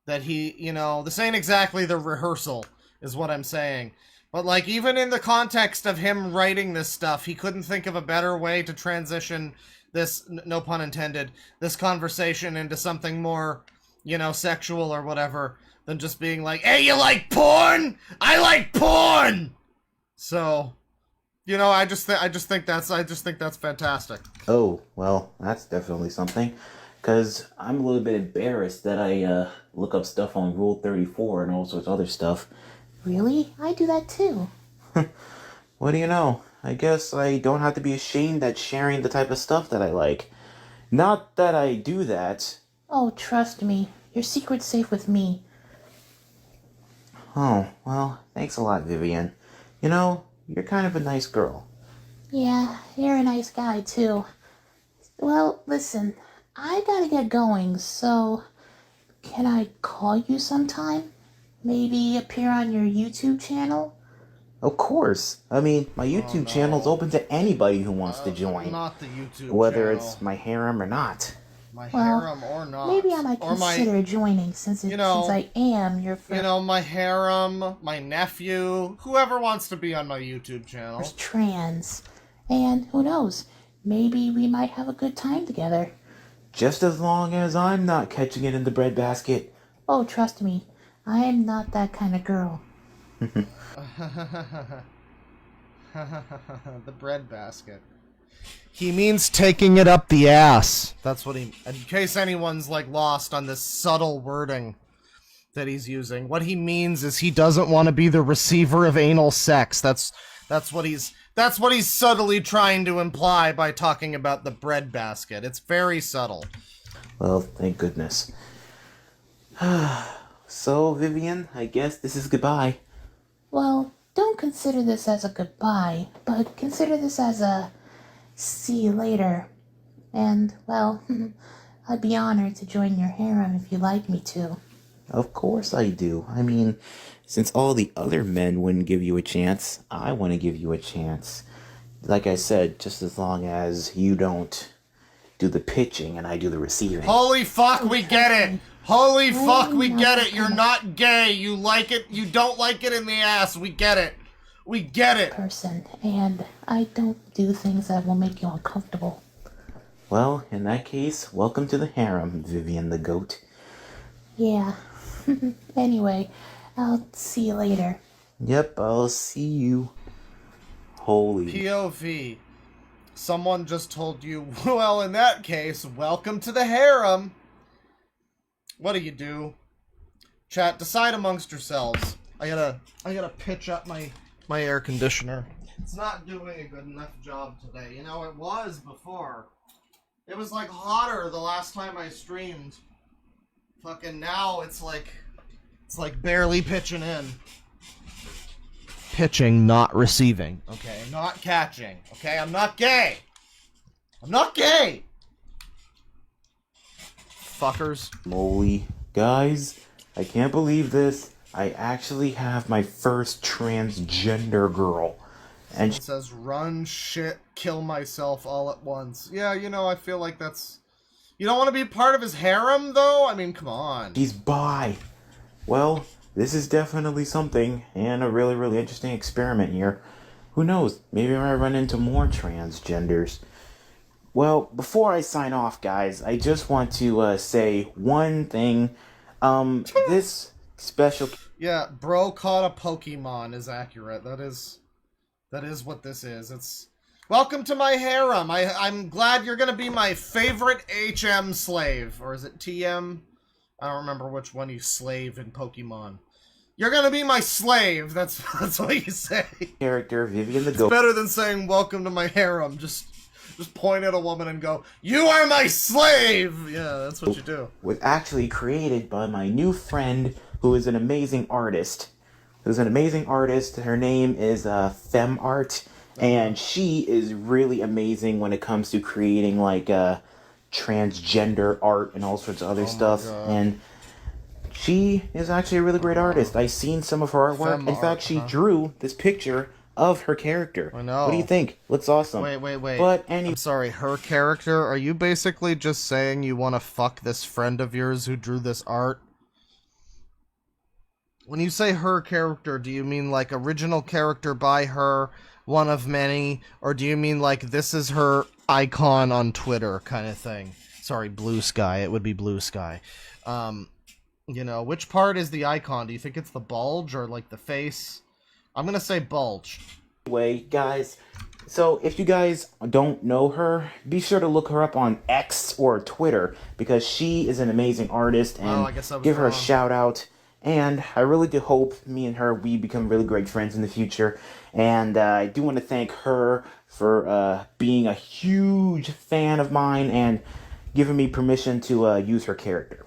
that he, you know... This ain't exactly the rehearsal, is what I'm saying. But, like, even in the context of him writing this stuff, he couldn't think of a better way to transition this, no pun intended, this conversation into something more, you know, sexual or whatever, than just being like, hey, you like porn? I like porn! So, you know, I just think that's fantastic. Oh, well, that's definitely something. Because I'm a little bit embarrassed that I look up stuff on Rule 34 and all sorts of other stuff. Really? I do that too. What do you know? I guess I don't have to be ashamed at sharing the type of stuff that I like. Not that I do that. Oh, trust me. Your secret's safe with me. Oh, well, thanks a lot, Vivian. You know, you're kind of a nice girl. Yeah, you're a nice guy too. Well, listen, I gotta get going, so can I call you sometime? Maybe appear on your YouTube channel? Of course. I mean, my YouTube channel's open to anybody who wants to join. Not the YouTube Whether channel. it's my harem or not. My Well, harem or not. maybe I might or consider joining since you know, since I am your You know, my harem, my nephew, whoever wants to be on my YouTube channel. first trans. And who knows, maybe we might have a good time together. Just as long as I'm not catching it in the breadbasket. Oh, trust me, I am not that kind of girl. The breadbasket. He means taking it up the ass. That's what he... In case anyone's, like, lost on this subtle wording that he's using. What he means is he doesn't want to be the receiver of anal sex. That's what he's subtly trying to imply by talking about the breadbasket. It's very subtle. Well, thank goodness. So, Vivian, I guess this is goodbye. Well, don't consider this as a goodbye, but consider this as a see you later. And, well, I'd be honored to join your harem if you'd like me to. Of course I do. I mean, since all the other men wouldn't give you a chance, I want to give you a chance. Like I said, just as long as you don't do the pitching and I do the receiving. Holy fuck, we get it! Holy fuck, we get it! You're not gay! You like it, you don't like it in the ass! We get it! We get it! Person, and I don't do things that will make you uncomfortable. Well, in that case, welcome to the harem, Vivian the goat. Yeah. Anyway, I'll see you later. Yep, I'll see you. Holy. POV. Someone just told you, well, in that case, welcome to the harem. What do? Chat, decide amongst yourselves. I gotta pitch up my air conditioner. It's not doing a good enough job today. You know, it was before. It was like hotter the last time I streamed. Fucking now it's like barely pitching in. Pitching, not receiving. Okay, not catching. Okay, I'm not gay. I'm not gay. Fuckers. Moly. Guys, I can't believe this. I actually have my first transgender girl. And It says run, shit, kill myself all at once. Yeah, you know, I feel like that's... You don't want to be part of his harem, though? I mean, come on. she's bi. Well, this is definitely something, and a really, really interesting experiment here. Who knows? Maybe I might run into more transgenders. Well, before I sign off, guys, I just want to say one thing. This special... Yeah, bro caught a Pokemon is accurate. That is what this is. It's... Welcome to my harem. I'm glad you're gonna be my favorite HM slave. Or is it TM? I don't remember which one you slave in Pokemon. You're gonna be my slave. That's what you say. character, Vivian the It's Goat. better than saying welcome to my harem. Just point at a woman and go, "You are my slave." Yeah, that's what you do. Was actually created by my new friend, who is an amazing artist. Her name is FemArt, and she is really amazing when it comes to creating like transgender art and all sorts of other stuff. God. And she is actually a really great artist. I've seen some of her artwork. In fact, she drew this picture of her character. I know. What do you think? Looks awesome. Wait. But anyway, I'm sorry, her character? Are you basically just saying you want to fuck this friend of yours who drew this art? When you say her character, do you mean like original character by her, one of many, or do you mean like this is her icon on Twitter kind of thing? Sorry, Blue Sky. It would be Blue Sky. You know, which part is the icon? Do you think it's the bulge or like the face? I'm gonna say bulge. guys, so if you guys don't know her, be sure to look her up on X or Twitter, because she is an amazing artist, and Oh, I guess I was give her a wrong. shout out. And I really do hope me and her, we become really great friends in the future. And I do want to thank her for being a huge fan of mine and giving me permission to use her character.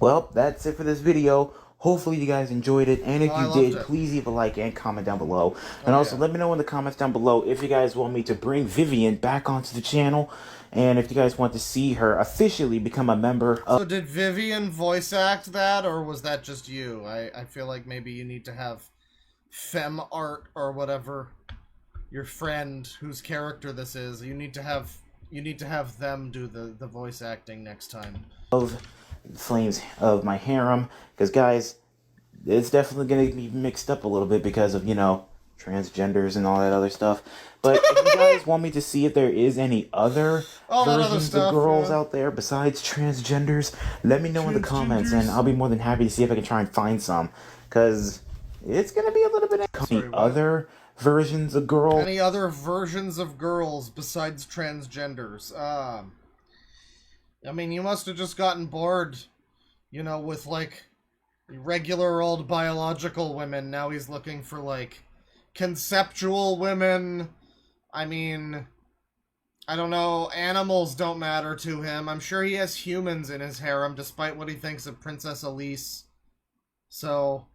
Well, that's it for this video. Hopefully you guys enjoyed it, and if I you loved did, it. please leave a like and comment down below. And also, let me know in the comments down below if you guys want me to bring Vivian back onto the channel, and if you guys want to see her officially become a member of... So did Vivian voice act that, or was that just you? I feel like maybe you need to have FemArt or whatever, your friend whose character this is. You need to have You need to have them do the voice acting next time. Of flames of my harem, because guys, it's definitely going to be mixed up a little bit because of, you know, transgenders and all that other stuff. But if you guys want me to see if there is any other All that other versions stuff, of girls yeah. out there besides transgenders, let me know in the comments, and I'll be more than happy to see if I can try and find some. Because it's going to be a little bit... Sorry, what? Other versions of girls... Any other versions of girls besides transgenders? I mean, you must have just gotten bored, you know, with, like, regular old biological women. Now he's looking for, like, conceptual women. I mean, I don't know, animals don't matter to him. I'm sure he has humans in his harem, despite what he thinks of Princess Elise. So,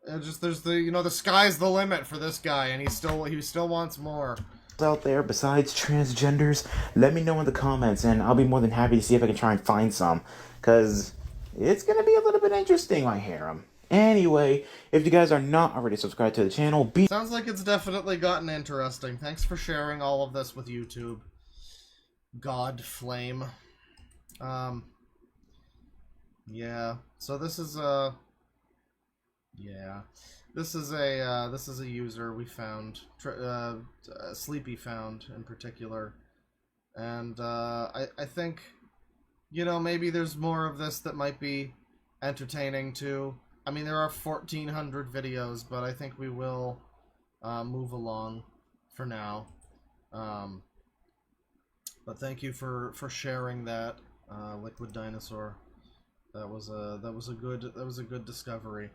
there's the, you know, the sky's the limit for this guy, and he still wants more. Out there besides transgenders, let me know in the comments, and I'll be more than happy to see if I can try and find some, because it's going to be a little bit interesting, my harem. Anyway, if you guys are not already subscribed to the channel, Sounds like it's definitely gotten interesting. Thanks for sharing all of this with YouTube. God Flame. Yeah. So this is yeah. This is a user we found, Sleepy found in particular, and I think, you know, maybe there's more of this that might be entertaining too. I mean, there are 1,400 videos, but I think we will move along for now. But thank you for sharing that, Liquid Dinosaur. That was a good discovery.